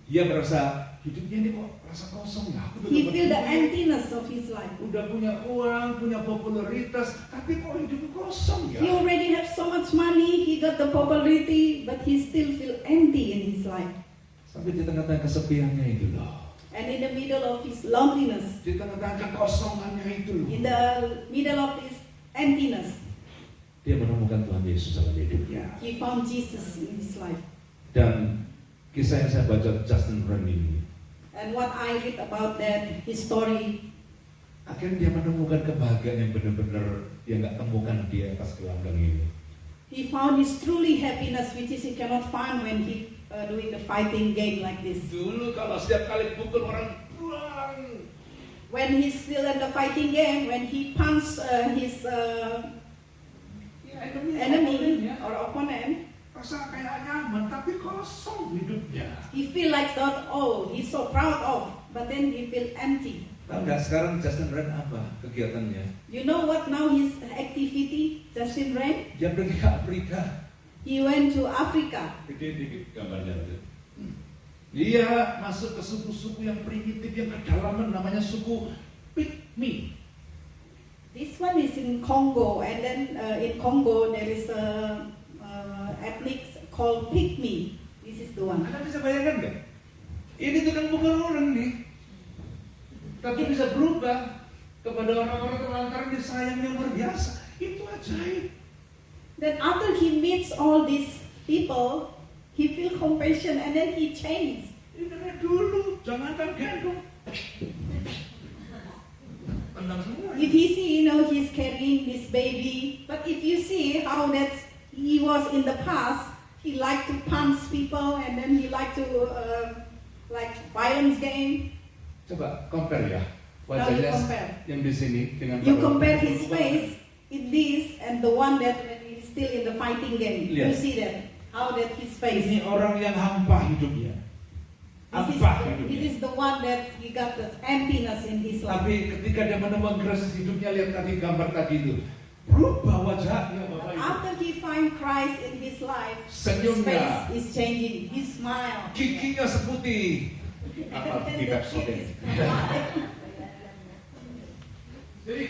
Dia merasa hidupnya ini kok rasa kosong ya. Aku udah he dapat feel the duit, emptiness of his life. udah punya uang, punya popularitas, tapi kok hidupnya kosong He ya? already have so much money, he got the popularity, but he still feel empty in his life. Sampai di tengah-tengah kesepiannya itu loh. And in the middle of his loneliness, Di tengah-tengah kekosongannya itu loh. in the middle of his emptiness, Dia menemukan Tuhan Yesus dalam hidupnya. he found Jesus in his life. Dan kisah yang saya baca Justin Friend ini, And what I read about that, his story, akhirnya dia menemukan kebahagiaan yang benar-benar dia nggak temukan di atas gelanggang ini. he found his truly happiness, which is he cannot find when he doing the fighting game like this. Dulu kalau setiap kali pukul orang pulang, When he's still in the fighting game, when he punch his enemy or opponent, rasa kayak nyaman tapi kosong hidupnya. he feel like that, oh, he's so proud of, but then he feel empty. Tahu nggak sekarang Justin Friend apa kegiatannya? You know what now his activity, Justin Friend? Dia pergi ke Afrika. He went to Africa. Gede gambarnya itu. Dia masuk ke suku-suku yang primitif yang kedalaman namanya suku Pygmy. This one is in Congo, and then in Congo there is a ethnic called Pygmy. This is the one. Anda bisa bayangkan nggak? Ini tukang pukul orang nih, tapi bisa berubah kepada orang-orang terlantaran dia sayang yang luar biasa. Itu ajaib. Then after he meets all these people, he feel compassion and then he changed. Ini dari dulu, jangan gendong. Tendang semua. If he see, he's carrying this baby, but if you see how that he was in the past, he liked to punch people and then he liked to like violence game. Coba compare ya Now you wajahnya compare. yang di sini dengan You pada compare waktu his dulu. face in this and the one that when he's still in the fighting game. You Lihat. see that how that his face. Ini orang yang hampa hidupnya. This Hampa is hidupnya. the one that he got the emptiness in his life. Tapi ketika dia menemukan krisis hidupnya, lihat tadi gambar tadi itu, berubah wajahnya Bapak Ibu. After he find Christ in his life, his Senyumnya. face is changing. He smile. Giginya seputih. Apa And gigi the kapsul kid ini? is alive. Jadi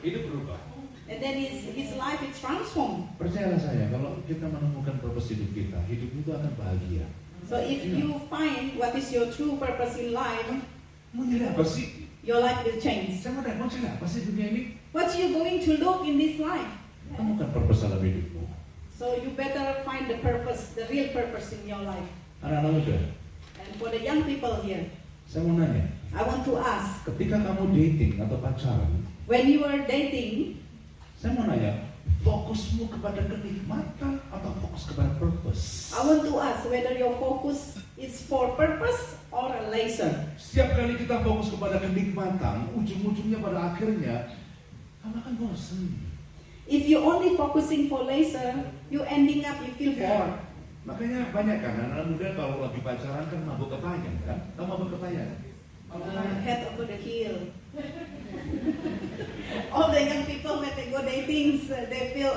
hidup berubah. And then his life is transformed. Percayalah saya, kalau kita menemukan purpose hidup kita, hidup itu akan bahagia. So if you find what is your true purpose in life, Mau nyari apa sih? your life will change. Saya mau cari apa sih dunia ini? What you going to look in this life? Temukan purpose dalam hidupmu. So you better find the purpose, the real purpose in your life. Anak-anak muda, And for the young people here, saya mau nanya, I want to ask, ketika kamu dating atau pacaran, when you are dating, saya mau nanya, fokusmu kepada kenikmatan atau fokus kepada purpose? I want to ask whether your focus is for purpose or a leisure. Setiap kali kita fokus kepada kenikmatan, ujung-ujungnya pada akhirnya kamu akan bosan. If you only focusing for leisure, you ending up you feel bored. Makanya banyak kan anak muda kalau lagi pacaran kan mabuk kepanjang kan? Kamu mabuk kepanjang? Head over the heel. All the young people when they go dating, they feel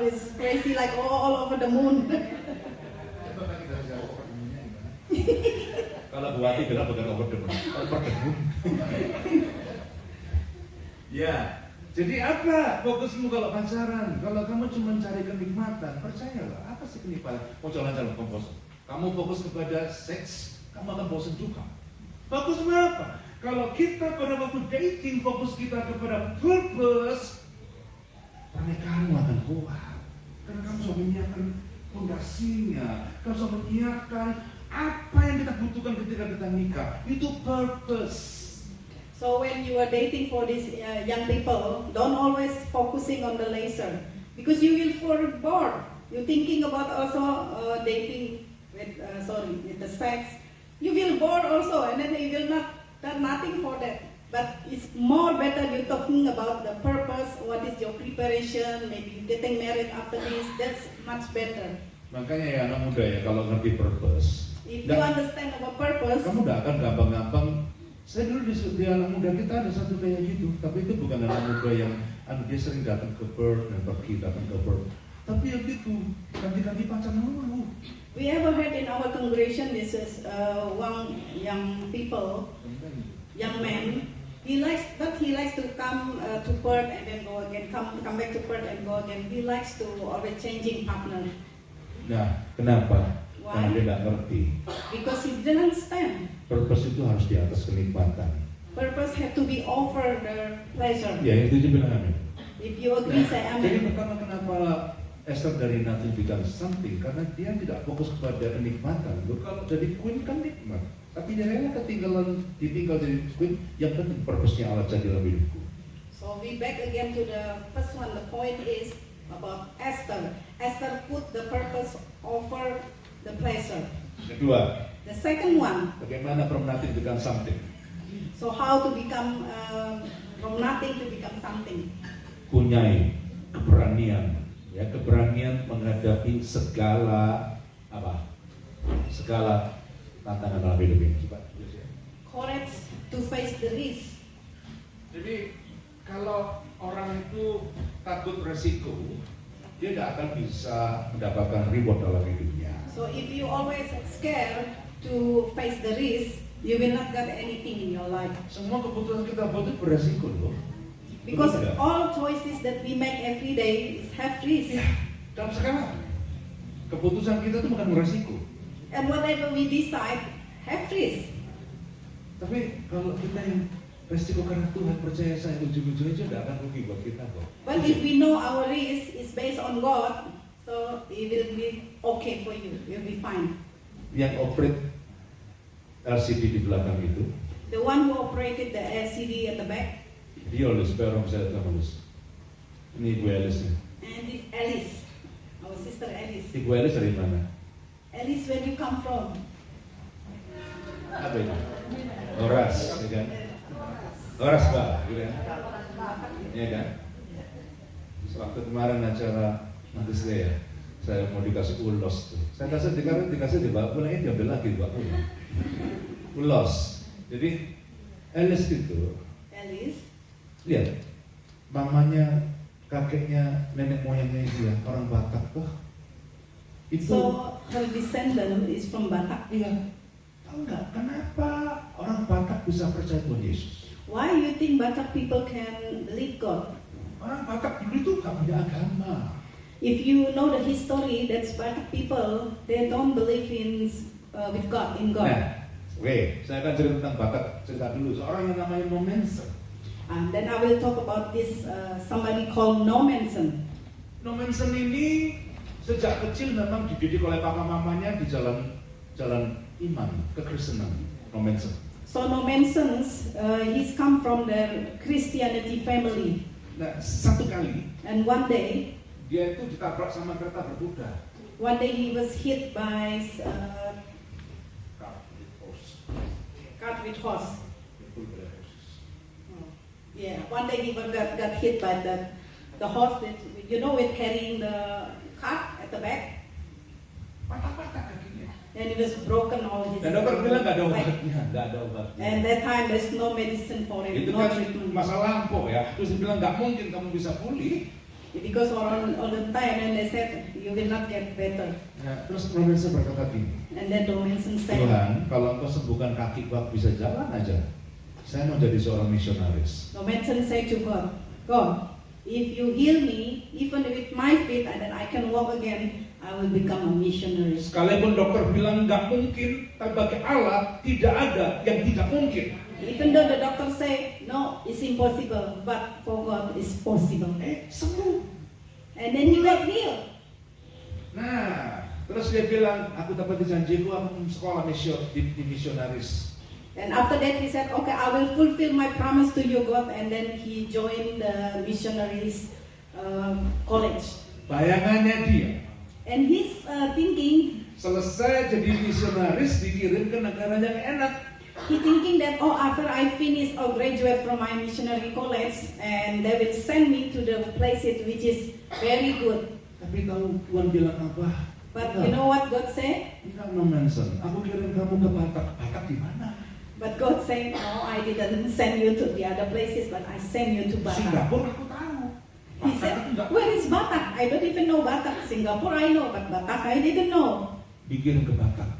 it's crazy like all over the moon. Coba kan kita bisa over the moon-nya gimana? Kalau Bu Ati bilang bukan over the moon, over the moon. Ya, jadi apa fokusmu kalau pacaran? Kalau kamu cuma cari kenikmatan, percayalah, apa sih kenikmatan? Mau jalan-jalan kamu bosan. Kamu fokus kepada seks, kamu akan bosan juga. Fokusmu apa? Kalau kita pada waktu dating fokus kita kepada purpose, pernikahanmu akan kuat. Karena kamu sudah menyiapkan fondasinya, kamu sudah menyiapkan apa yang kita butuhkan ketika kita nikah. Itu purpose. So when you are dating for these young people, don't always focusing on the leisure, because you will feel bored. You're thinking about also dating with with the sex. You will bored also, and then you will not done nothing for that. But it's more better you're talking about the purpose, what is your preparation, maybe getting married after this, that's much better. Makanya ya anak muda ya, kalau ngerti purpose, If you understand our purpose, kamu gak akan gampang-gampang. Saya dulu di anak muda kita ada satu kayak gitu, tapi itu bukan anak muda yang dia sering datang ke Perth dan pergi datang ke Perth. Tapi yang gitu, ganti-ganti pacar dulu. we ever had in our congregation this is one young people, young man. He likes to come to Perth and then go again, come back to Perth and go again. He likes to always changing partner. Nah, kenapa? Why? Karena dia nggak ngerti. Because he didn't understand. Purpose itu harus di atas kenikmatan. Purpose had to be over the pleasure. Ya, itu juga bilang amin. If you agree, say Jadi amen. pertama kenapa Esther dari nothing become something? Karena dia tidak fokus kepada kenikmatan. Loh, kalau jadi queen kan nikmat. Tapi dia rela ditinggal jadi queen. Yang penting purpose-nya Allah jadi dalam hidupku. So we back again to the first one. The point is about Esther. Esther put the purpose over the pleasure. Kedua, The second one, bagaimana from nothing become something? so how to become from nothing to become something. Punyai keberanian, ya keberanian menghadapi segala tantangan dalam hidup ini. Coba. Courage to face the risk. Jadi kalau orang itu takut resiko, dia tidak akan bisa mendapatkan reward dalam hidupnya. So if you always scared to face the risk, you will not get anything in your life. Semua keputusan kita buat itu beresiko loh. Because Betul tidak? all choices that we make every day is have risk. Ya, dalam sekarang keputusan kita itu bukan beresiko. And whatever we decide, have risk. Tapi kalau kita yang resiko karena Tuhan percaya saya ujung-ujungnya itu tidak akan rugi buat kita kok. But if we know our risk is based on God, so it will be okay for you. You'll be fine. Yang operate LCD di belakang itu, The one who operated the LCD at the back, dia oleh supaya orang saya tahu Alice. Ini Ibu Alice nih. and this Alice, our sister Alice. Ibu Alice dari mana? Alice, where you come from? Apa itu? Oras, ya kan? Oras Pak, gitu kan? Iya kan? Waktu kemarin acara nanti saya mau dikasih ulos tuh. Saya dikasih dibawa pulangnya diambil lagi dibawa pulang. Ulos. Jadi Alice itu, Alice. lihat, mamanya, kakeknya, nenek moyangnya dia orang Batak tuh. Itu, So her descendant is from Batak. iya. Tahu nggak kenapa orang Batak bisa percaya Tuhan Yesus? Why you think Batak people can believe God? Orang Batak dulu itu nggak punya agama. If you know the history, that's Batak people, they don't believe with God, in God. Nah, oke, saya akan cerita tentang Batak. Cerita dulu seorang yang namanya Nomensen. And then I will talk about this somebody called Nomensen. Nomensen ini sejak kecil memang dididik oleh papa mamanya di jalan iman kekristenan. Nomensen. So Nomensens, he's come from the Christianity family. Nah, satu kali And one day dia itu ditabrak sama kereta berkuda. he was hit by cart with horse. Yeah, one day he got hit by the horse that, with carrying the cart at the back. Patah-patah kakinya. And it was broken all his Dan dokter bilang nggak ada leg. obatnya, nggak ada obatnya. And that time there's no medicine for him, Itu no kan treatment. masa lampau ya. Terus dia bilang nggak mungkin kamu bisa pulih. Because all the time, and they said you will not get better. Nah, terus Nomensen berkata gini, And then Nommensen said, Tuhan, kalau engkau sembuhkan kaki aku bisa jalan aja. Saya mau jadi seorang misionaris. Nommensen said to God, God, if you heal me, even with my feet, and then I can walk again, I will become a missionary. Sekalipun dokter bilang nggak mungkin, tapi bagi Allah tidak ada yang tidak mungkin. Even though the doctor say no, it's impossible, but for God it's possible. Sembuh. And then he got healed. Nah, terus dia bilang, aku dapat janjiku, aku sekolah di misionaris. And after that he said, okay, I will fulfill my promise to you, God. And then he joined the missionaries college. Bayangannya dia, And he's thinking, selesai jadi misionaris dikirim ke negara yang enak. he thinking that, oh, after I finish or graduate from my missionary college, and they will send me to the places which is very good. Tapi tahu Tuhan bilang apa? But you know what God said? Enggak, no mention. Aku kirim kamu ke Batak. Batak di mana? But God said, no, I didn't send you to the other places, but I send you to Batak. Singapura aku tahu. He Batak said, enggak. where is Batak? I don't even know Batak. Singapore I know, but Batak I didn't know. Dikirim ke Batak.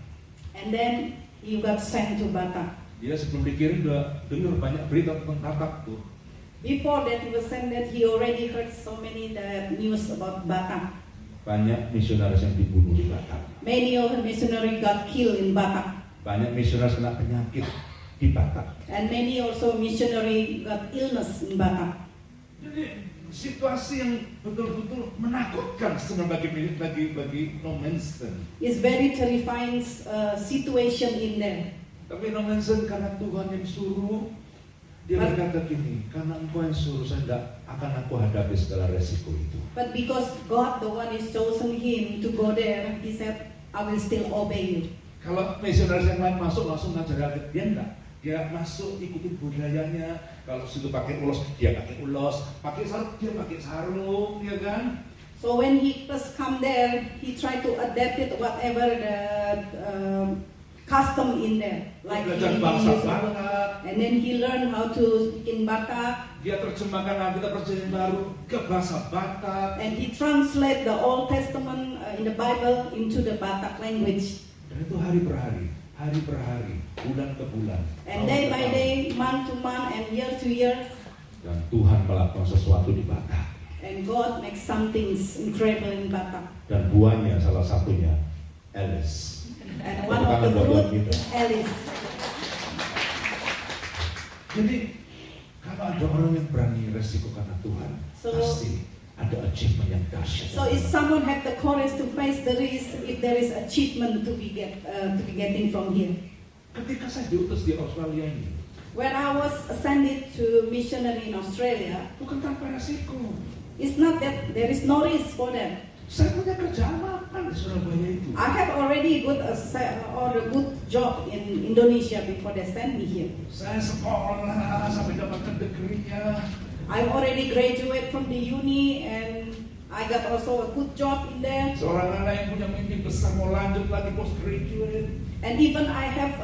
And then you got sent to Batak. Dia sebelum dikirim udah dengar banyak berita tentang Batak tuh. Before that he was sent that he already heard so many news about Batak. Banyak misionaris yang dibunuh di Batak. Many of the missionaries got killed in Batak. Banyak misionaris kena penyakit di Batak. And many also missionary got illness in Batak. Jadi situasi yang betul-betul menakutkan sebenarnya bagi No Man's Land. It's very terrifying situation in there. Tapi No Man's Land karena Tuhan yang suruh, dia berkata gini, karena Engkau yang suruh, saya tidak akan aku hadapi segala resiko itu. But because God, the one is chosen him to go there, he said, I will still obey you. Kalau misionaris yang lain masuk langsung ngajar Alkitab, dia enggak. Dia masuk ikutin budayanya. Kalau situ pakai ulos, dia pakai ulos. Pakai sarung, dia pakai sarung, ya kan? So when he first come there, he tried to adapt it whatever the custom in there. Like Belajar he bahasa used, Batak. and then he learned how to speak in Batak, Dia terjemahkan Alkitab Perjanjian Baru ke bahasa Batak. and he translate the Old Testament in the Bible into the Batak language. Dan itu hari per hari, bulan ke bulan. And tahun day ke by tahun. day, month to month, and year to year, Dan Tuhan melakukan sesuatu di Batak. and God makes some things incredible in Batak. Dan buahnya salah satunya Alice. And one of the fruit is Alice. Jadi kalau ada orang yang berani resiko karena Tuhan, So- pasti ada achievement yang dahsyat. So if someone have the courage to face the risk, if there is achievement to be getting from here. Ketika saya diutus di Australia ini, When I was ascended to missionary in Australia, bukan tanpa resiko. it's not that there is no risk for them. Saya punya kerjaan mapan di Surabaya itu. I have already got a good job in Indonesia before they send me here. Saya sekolah sampai dapatkan degree-nya. I already graduate from the uni and I got also a good job in there. Seorang anak yang punya mimpi besar mau lanjut lagi postgraduate. And even I have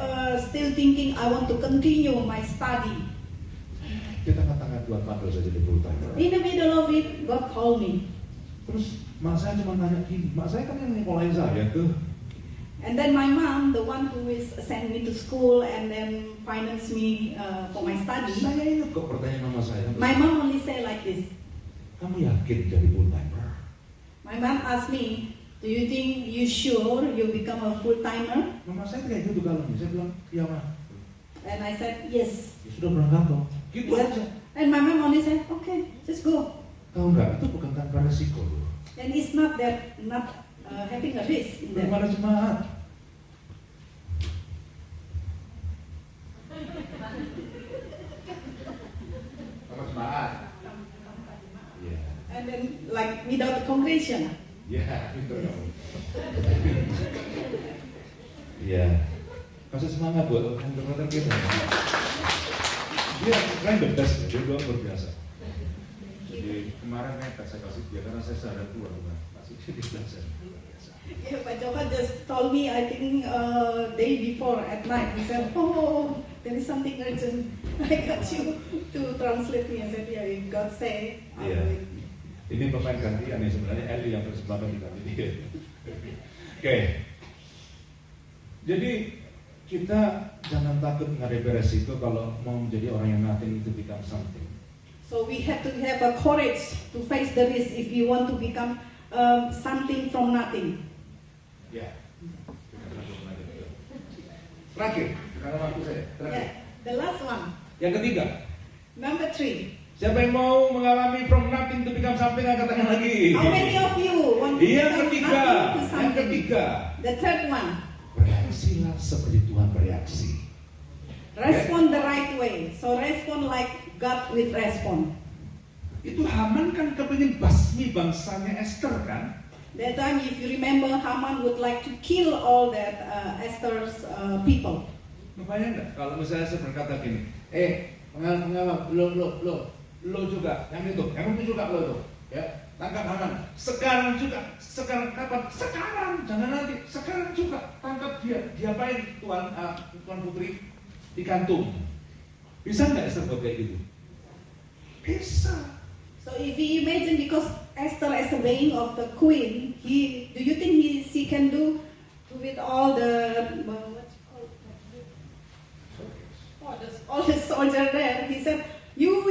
still thinking I want to continue my study. Di tengah-tengah Tuhan panggil saya jadi full timer. In the middle of it, God called me. Terus mak saya cuma nanya gini, mak saya kan yang nyekolahin saya tuh. And then my mom, the one who is sent me to school and then finance me for my study, Saya ingat kok pertanyaan mama saya. my mom only say like this. Kamu yakin jadi full timer? My mom asked me, do you think you sure you become a full-timer? Mama saya kayak gitu kalau saya bilang, iya mah. And I said, yes. Ya sudah berangkat dong. Gitu Is that- aja. And my mom only said, okay, just go. Tahu nggak? Itu bukan tanpa resiko loh. And it's not that not having a risk in Belum there. ada jemaat. Apa jemaat? Iya. And then like without the congregation. Ya, itu dong. Iya. Kasih semangat buat orang-orang kita. Dia keren the best, dia luar biasa. Jadi kemarin saya kasih dia karena saya sadar tua bukan. Kasih dia belajar luar biasa. Yeah, but Johan just told me, I think day before at night, he said, oh, there is something urgent. I got you to translate me. I said, yeah, if God say, I Iya. will. Ini pemain gantian nih sebenarnya Eli yang bersebelahan diganti dia. Oke. Jadi kita jangan takut menghadapi resiko kalau mau menjadi orang yang nothing to become something. So we have to have a courage to face the risk if you want to become something from nothing. Ya. Terakhir, karena waktu saya. Terakhir. Yeah. The last one, Yang ketiga, number 3. Siapa yang mau mengalami from nothing to become something, angkat tangan lagi. How many of you want to Yang become ketiga, nothing to yang something? ketiga, The third one, bereaksilah seperti Tuhan bereaksi. respond the right way. So respond like God will respond. Itu Haman kan kepingin basmi bangsanya Esther kan? That time, if you remember, Haman would like to kill all that Esther's people. Bayang nggak kalau misalnya saya berkata gini, pengawal, lo juga, yang itu juga lo tuh, ya tangkap Haman. Sekarang juga, sekarang kapan? Sekarang, jangan nanti. Sekarang juga tangkap dia. Diapain Tuan Putri? Digantung. Bisa nggak Esther buat kayak gitu? Bisa. So if you imagine, because Esther is a being of the queen, do you think she can do with all the all the soldier there? He said, you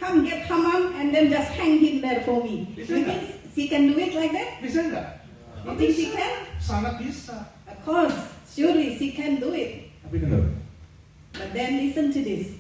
come get Haman and then just hang him there for me. Bisa You nggak? think she can do it like that? Bisa nggak? You think she can? Sangat bisa. Of course, surely she can do it. Tapi dengar, But then listen to this.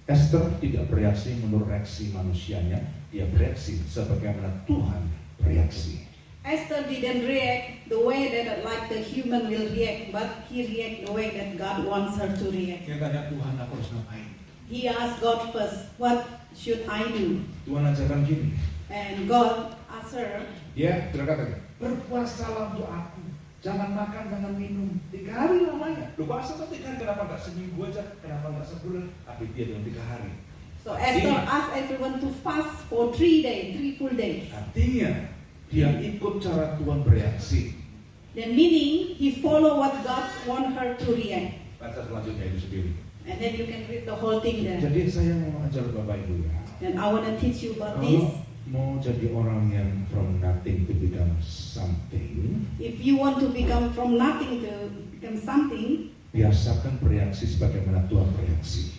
Esther tidak bereaksi menurut reaksi manusianya, dia bereaksi sebagaimana Tuhan bereaksi. Esther didn't react the way that like the human will react, but he react the way that God wants her to react. Dia tanya Tuhan, aku harus ngapain? He asked God first, what should I do? Tuhan ajarkan gini, And God asked her, dia berkata, berpuasalah untuk aku, jangan makan, jangan minum 3 hari lamanya. Lu puasa kok 3 hari, kenapa nggak seminggu aja, kenapa nggak sebulan? Tapi dia dalam 3 hari. so Esther asked everyone to fast for 3 days, 3 full days. Artinya dia ikut cara Tuhan bereaksi. Then meaning he follow what God want her to react. Baca selanjutnya itu sendiri. And then you can read the whole thing there. Jadi saya mau ajar Bapak Ibu ya. And I want to teach you about this. Kalau mau jadi orang yang from nothing to become something, If you want to become from nothing to become something, biasakan bereaksi sebagaimana Tuhan bereaksi.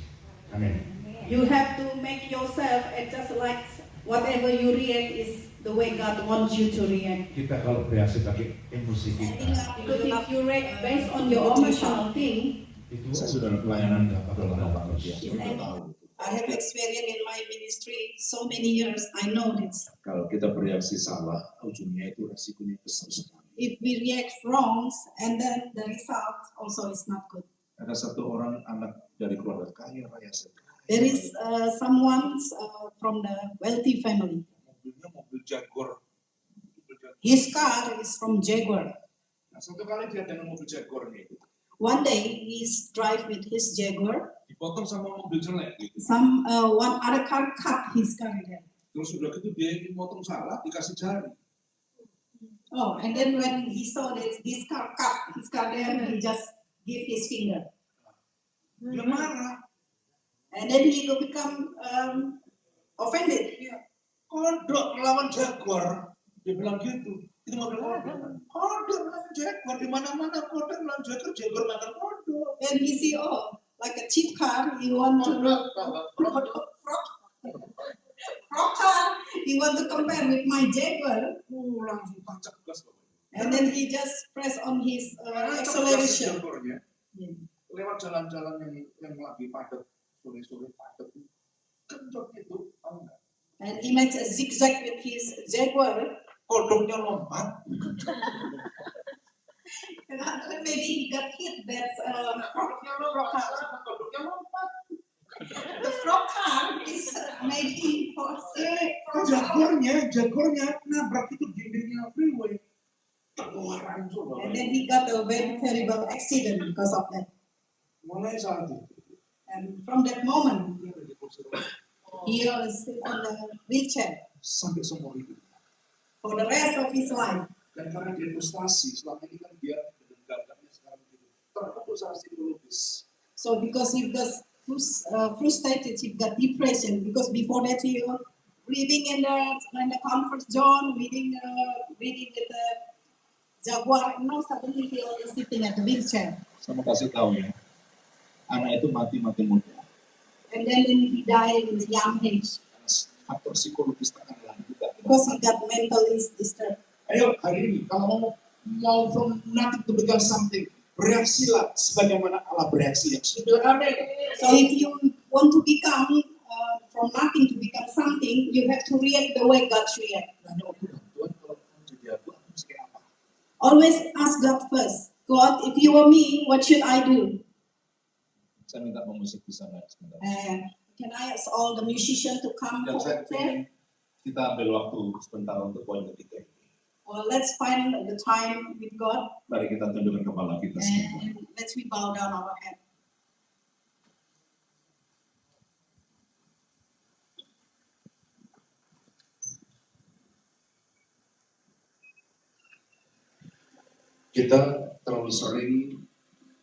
Amin. you have to make yourself just like whatever you react is the way God wants you to react. Kita kalau bereaksi pakai emosi kita, Because if you react based on your emotional thing, itu Saya sudah pelayanan nggak bakal bagus. ya, sudah tahu. I have experience in my ministry so many years, I know this. Kalau kita bereaksi salah, ujungnya itu resikonya besar sekali. If we react wrong, and then the result also is not good. Ada satu orang anak dari keluarga kaya raya sekali. There is someone from the wealthy family. Mobilnya mobil Jaguar. His car is from Jaguar. Nah, satu kali dia dengan mobil Jaguarnya itu One day he's drive with his Jaguar. dipotong sama mobil jelek gitu. One other car cut his car again. Terus udah gitu dia ingin motong salah, dikasih jari. Oh, and then when he saw that this car cut his car there, he just give his finger. Dia marah. And then he will become offended. Kodok melawan Jaguar. Dia bilang gitu. Itu mobil kodok. Kodok melawan Jaguar. Di mana-mana kodok melawan Jaguar. Jaguar makan kodok. And he see, oh, like a cheap car, he want to frog car, he want to compare with my Jaguar. Langsung tancap gas. And then he just press on his acceleration. Jaguarnya. Lewat jalan-jalan yang lagi padat. Sore-sore padat. Kencok itu. Tahu nggak? And he makes a zigzag with his Jaguar. Kodoknya lompat. And after maybe he got hit that frog car. Kodoknya lompat. The frog car is maybe for Jaguarnya nabrak itu dindingnya freeway. Keluaran coba. And then he got a very terrible accident because of that. Mulai saat itu. And from that moment, Dia ada di kursi roda. he was on the wheelchair Sampai seumur hidup. for the rest of his life. Dan karena dia frustasi, selama ini kan dia dengan gagahnya sekarang gitu. Terpukul psikologis. So because he was frustrated, he got depression. Because before that he was reading in the comfort zone, reading with the Jaguar. And now suddenly he was sitting at the wheelchair. Saya mau kasih tahu ya, anak itu mati muda. And then he died in a young age Karena faktor psikologis tekanan juga. because he got mentally disturbed. Ayo hari ini kalau mau from nothing to become something, bereaksilah sebagaimana Allah bereaksi yang sudah bilang amin. So if you want to become from nothing to become something, you have to react the way God react. Nanya, oh Tuhan, kalau kamu jadi aku mesti kayak apa? Always ask God first. God, if you were me, what should I do? Saya minta pemusik di sana sebentar. Can I ask all the musicians to come Dan saya for ingin kita ambil waktu sebentar untuk poin ketiga ini. Well, let's find the time with God Mari kita tundukkan kepala kita sebentar. and let's we bow down our head. Kita terlalu sering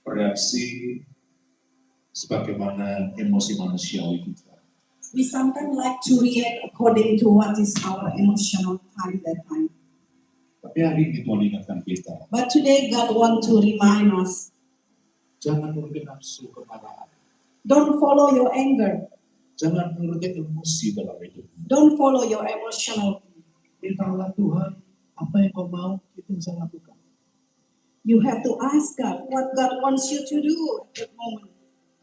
bereaksi sebagaimana emosi manusiawi kita. We sometimes like to react according to what is our emotional time that time. Tapi hari ini Tuhan ingatkan kita, But today God want to remind us, jangan menuruti nafsu kemarahan, don't follow your anger. jangan menuruti emosi dalam hidup. Don't follow your emotional. Mintalah Tuhan, apa yang kau mau, itu yang saya lakukan. You have to ask God what God wants you to do at that moment.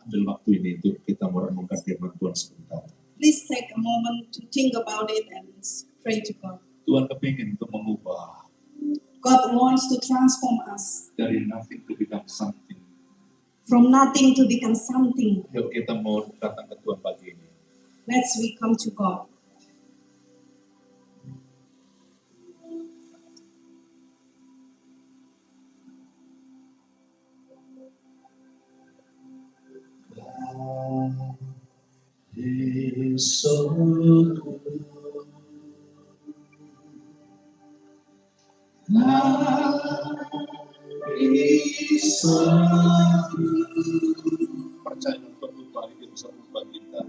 Ambil waktu ini untuk kita merenungkan firman Tuhan sebentar. Please take a moment to think about it and pray to God. Tuhan kepingin untuk mengubah God wants to transform us dari nothing to become something. from nothing to become something. Yuk kita mau datang ke Tuhan pagi ini. Let's we come to God. Is so good. Is so good. Percaya Tuhan Tuhan itu bisa mengubah kita.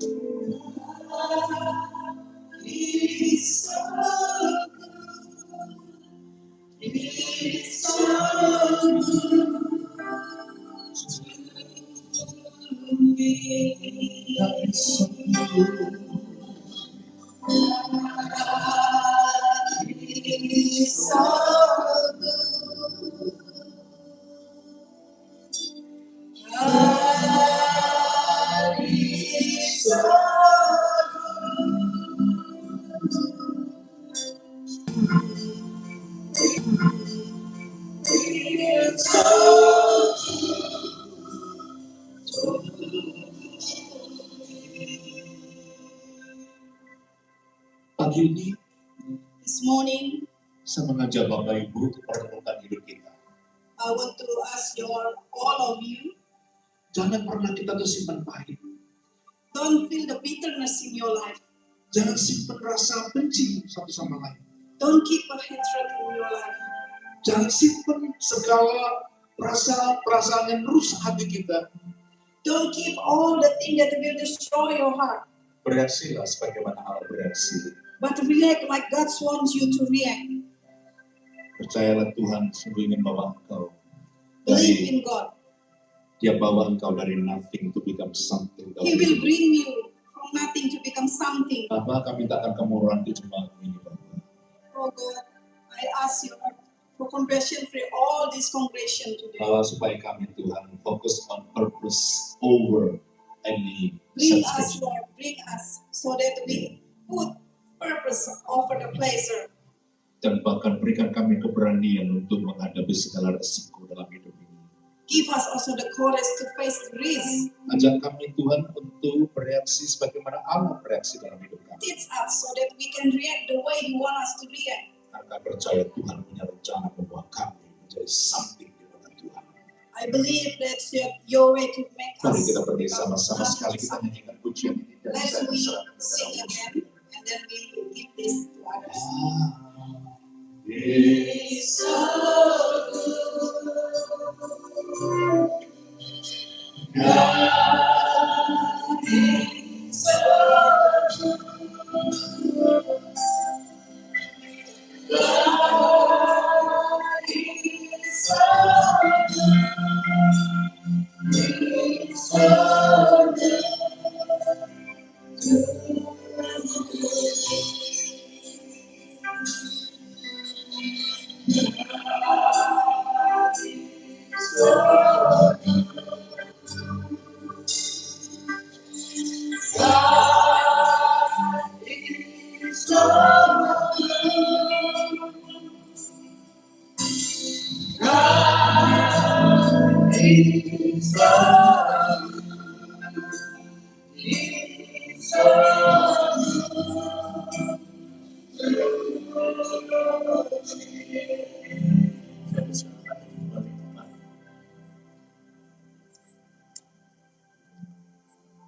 Is so good. Is so good. Pagi ini This morning, saya mengajak Bapak Ibu untuk merenungkan hidup kita. I want to ask all of you, Jangan pernah kita tuh simpan pahit. don't feel the bitterness in your life. Jangan simpan rasa benci satu sama lain. Don't keep a hatred in your life. Jangan simpan segala perasaan yang rusak hati kita. Don't keep all the things that will destroy your heart. Bereaksilah sebagaimana Allah bereaksi. But react like God wants you to react. Percayalah Tuhan sungguh ingin bawa engkau Believe dari, in God. Dia bawa engkau dari nothing to become something. He will bring you from nothing to become something. Bapak, kami mintakan kemurahan di jemaat ini, Bapak. Oh God, I ask you for compassion for all this congregation today. Bawa supaya kami Tuhan fokus on purpose over any Bring us, satisfaction. Lord, bring us so that we put purpose over the pleasure. Dan bahkan berikan kami keberanian untuk menghadapi segala resiko dalam hidup ini. Give us also the courage to face risk. Ajak kami Tuhan untuk bereaksi sebagaimana Allah bereaksi dalam hidup kami. Teach us so that we can react the way you want us to react. Karena percaya Tuhan punya rencana membawa kami menjadi something di mata Tuhan. I believe that's your way to make us. Mari kita berdiri sama-sama sekali kita something. nyanyikan pujian ini. Dan Let's saya we serahkan sing kepada again and then we give this to others. It's so good. God is so good. God is so good. He's so good.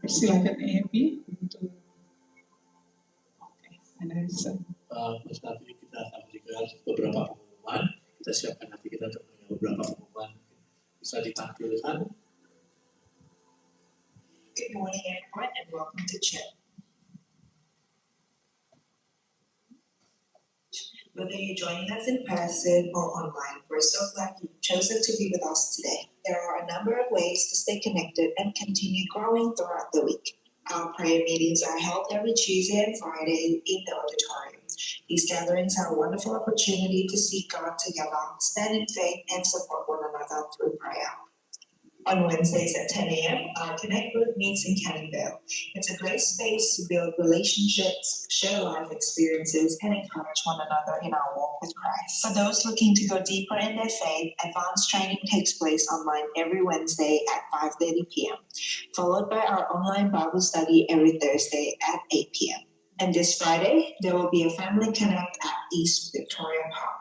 Persilakan Evi untuk analisa. Terus nanti kita akan berikan beberapa pengumuman. Kita siapkan nanti kita untuk beberapa pengumuman. Bisa ditampilkan. Good morning, everyone, and welcome to church. Whether you're joining us in person or online, we're so glad you've chosen to be with us today. There are a number of ways to stay connected and continue growing throughout the week. Our prayer meetings are held every Tuesday and Friday in the auditorium. These gatherings are a wonderful opportunity to seek God together, stand in faith, and support one another through prayer. On Wednesdays at 10 a.m., our Connect group meets in Canningvale. It's a great space to build relationships, share life experiences, and encourage one another in our walk with Christ. For those looking to go deeper in their faith, advanced training takes place online every Wednesday at 5:30 p.m., followed by our online Bible study every Thursday at 8 p.m. And this Friday, there will be a Family Connect at East Victoria Park.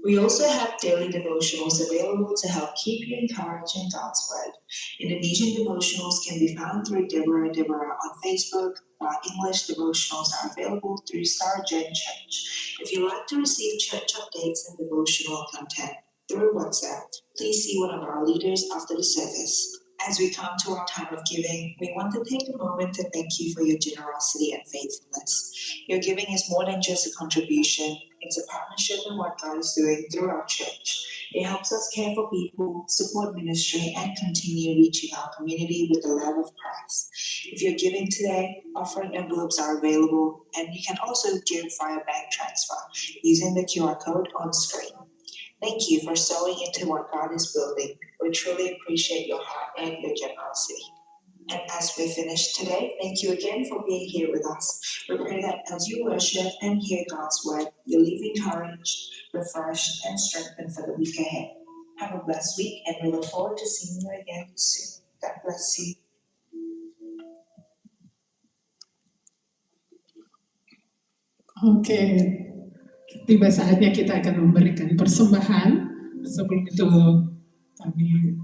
We also have daily devotionals available to help keep you encouraged in God's Word. Indonesian devotionals can be found through Deborah on Facebook, while English devotionals are available through Star Gen Church. If you'd like to receive church updates and devotional content through WhatsApp, please see one of our leaders after the service. As we come to our time of giving, we want to take a moment to thank you for your generosity and faithfulness. Your giving is more than just a contribution. It's a partnership in what God is doing through our church. It helps us care for people, support ministry, and continue reaching our community with the love of Christ. If you're giving today, offering envelopes are available, and you can also give via bank transfer using the QR code on screen. Thank you for sowing into what God is building. We truly appreciate your heart and your generosity. And as we finish today, thank you again for being here with us. We pray that as you worship and hear God's word, you leave encouraged, refreshed, and strengthened for the week ahead. Have a blessed week, and we look forward to seeing you again soon. God bless you. Oke, tiba saatnya kita akan memberikan persembahan. Sebelum itu kami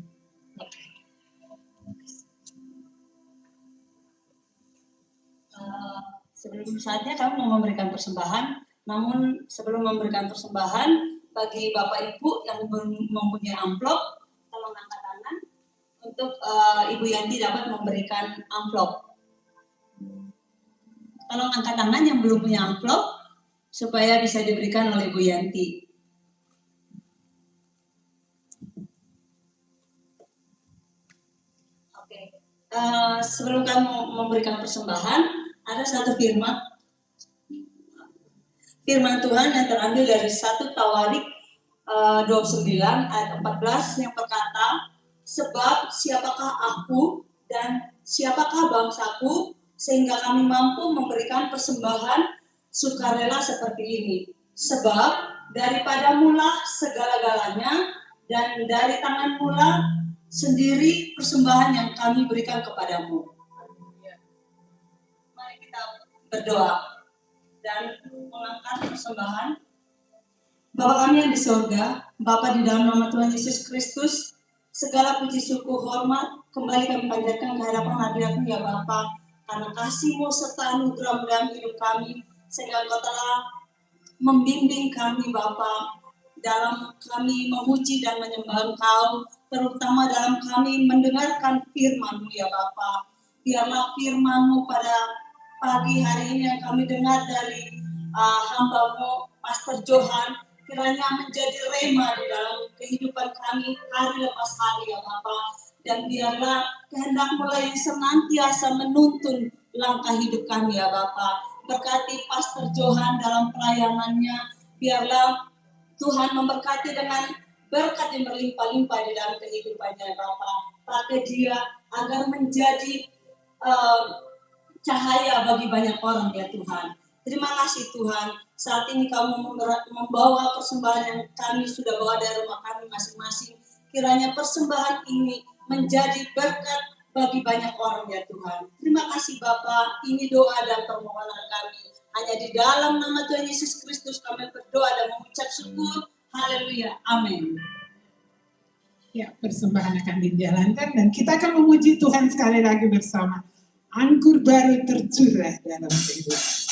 sebelum saatnya kami mau memberikan persembahan, namun sebelum memberikan persembahan, bagi Bapak Ibu yang belum mempunyai amplop, tolong angkat tangan untuk Ibu Yanti dapat memberikan amplop. Tolong angkat tangan yang belum punya amplop, supaya bisa diberikan oleh Ibu Yanti. Oke, sebelum kami memberikan persembahan, ada satu firman Tuhan yang terambil dari 1 Tawarik 29 ayat 14 yang berkata, sebab siapakah aku dan siapakah bangsaku sehingga kami mampu memberikan persembahan sukarela seperti ini. Sebab daripadamulah segala-galanya dan dari tanganmulah sendiri persembahan yang kami berikan kepadamu. Mari kita berdoa dan mengangkat persembahan. Bapa kami yang di surga, Bapa di dalam nama Tuhan Yesus Kristus, segala puji syukur hormat kembali kami panjatkan ke hadapan hadirat-Mu ya Bapa, karena kasih-Mu serta anugerah-Mu dalam hidup kami, sehingga Engkau telah membimbing kami Bapa dalam kami memuji dan menyembah Engkau, terutama dalam kami mendengarkan firman-Mu ya Bapa. Biarlah firman-Mu pada pagi hari ini yang kami dengar dari hamba-Mu, Pastor Johan, kiranya menjadi rema di dalam kehidupan kami hari lepas hari ya Bapa. Dan biarlah kehendak-Mu yang senantiasa menuntun langkah hidup kami ya Bapa. Berkati Pastor Johan dalam pelayanannya, biarlah Tuhan memberkati dengan berkat yang berlimpah-limpah di dalam kehidupannya ya Bapa. Pakai dia agar menjadi cahaya bagi banyak orang ya Tuhan. Terima kasih Tuhan, saat ini kamu membawa persembahan yang kami sudah bawa dari rumah kami masing-masing. Kiranya persembahan ini menjadi berkat bagi banyak orang ya Tuhan. Terima kasih Bapa, ini doa dan permohonan kami. Hanya di dalam nama Tuhan Yesus Kristus kami berdoa dan mengucap syukur. Haleluya, amin. Ya, persembahan akan dijalankan dan kita akan memuji Tuhan sekali lagi bersama. Anggur baru tercurah dalam kehidupan.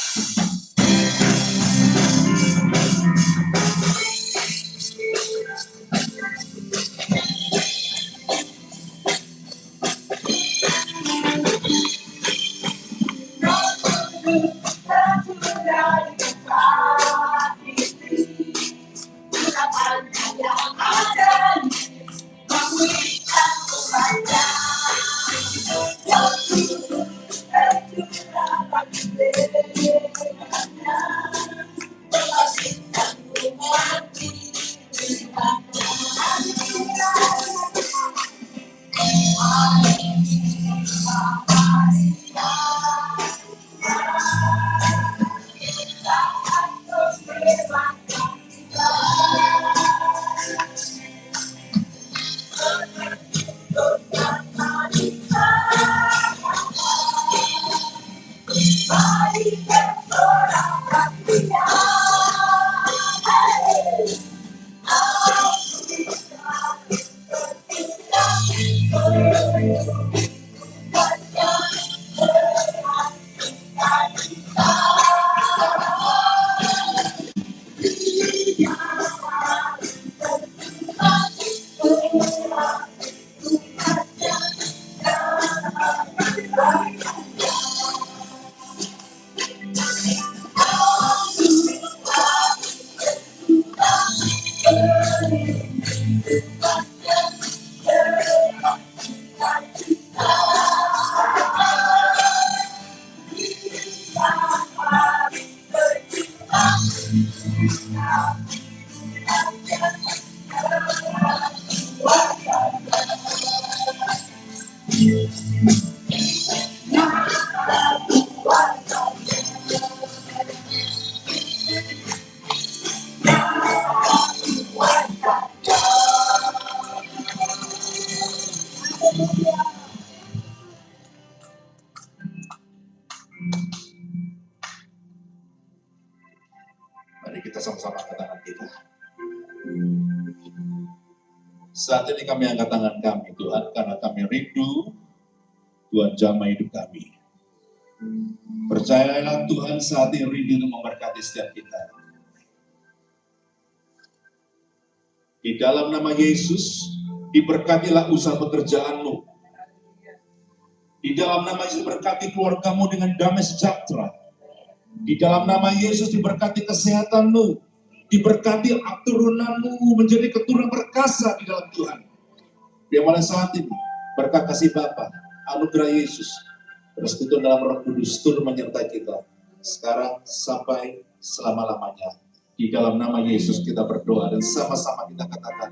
Mari kita sama-sama angkat tangan kita. Saat ini kami angkat tangan kami Tuhan, karena kami rindu Tuhan jamah hidup kami. Percayalah Tuhan saat ini rindu untuk memberkati setiap kita. Di dalam nama Yesus, diberkatilah usaha pekerjaanmu. Di dalam nama Yesus berkati keluargamu dengan damai sejahtera. Di dalam nama Yesus diberkati kesehatanmu. Diberkati turunanmu menjadi keturunan perkasa di dalam Tuhan. Biar mulai saat ini, berkat kasih Bapa, anugerah Yesus, persekutuan dalam Roh Kudus turun menyertai kita. Sekarang sampai selama-lamanya. Di dalam nama Yesus kita berdoa dan sama-sama kita katakan,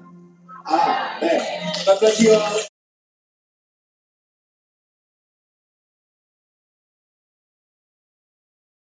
Amin. God bless you all.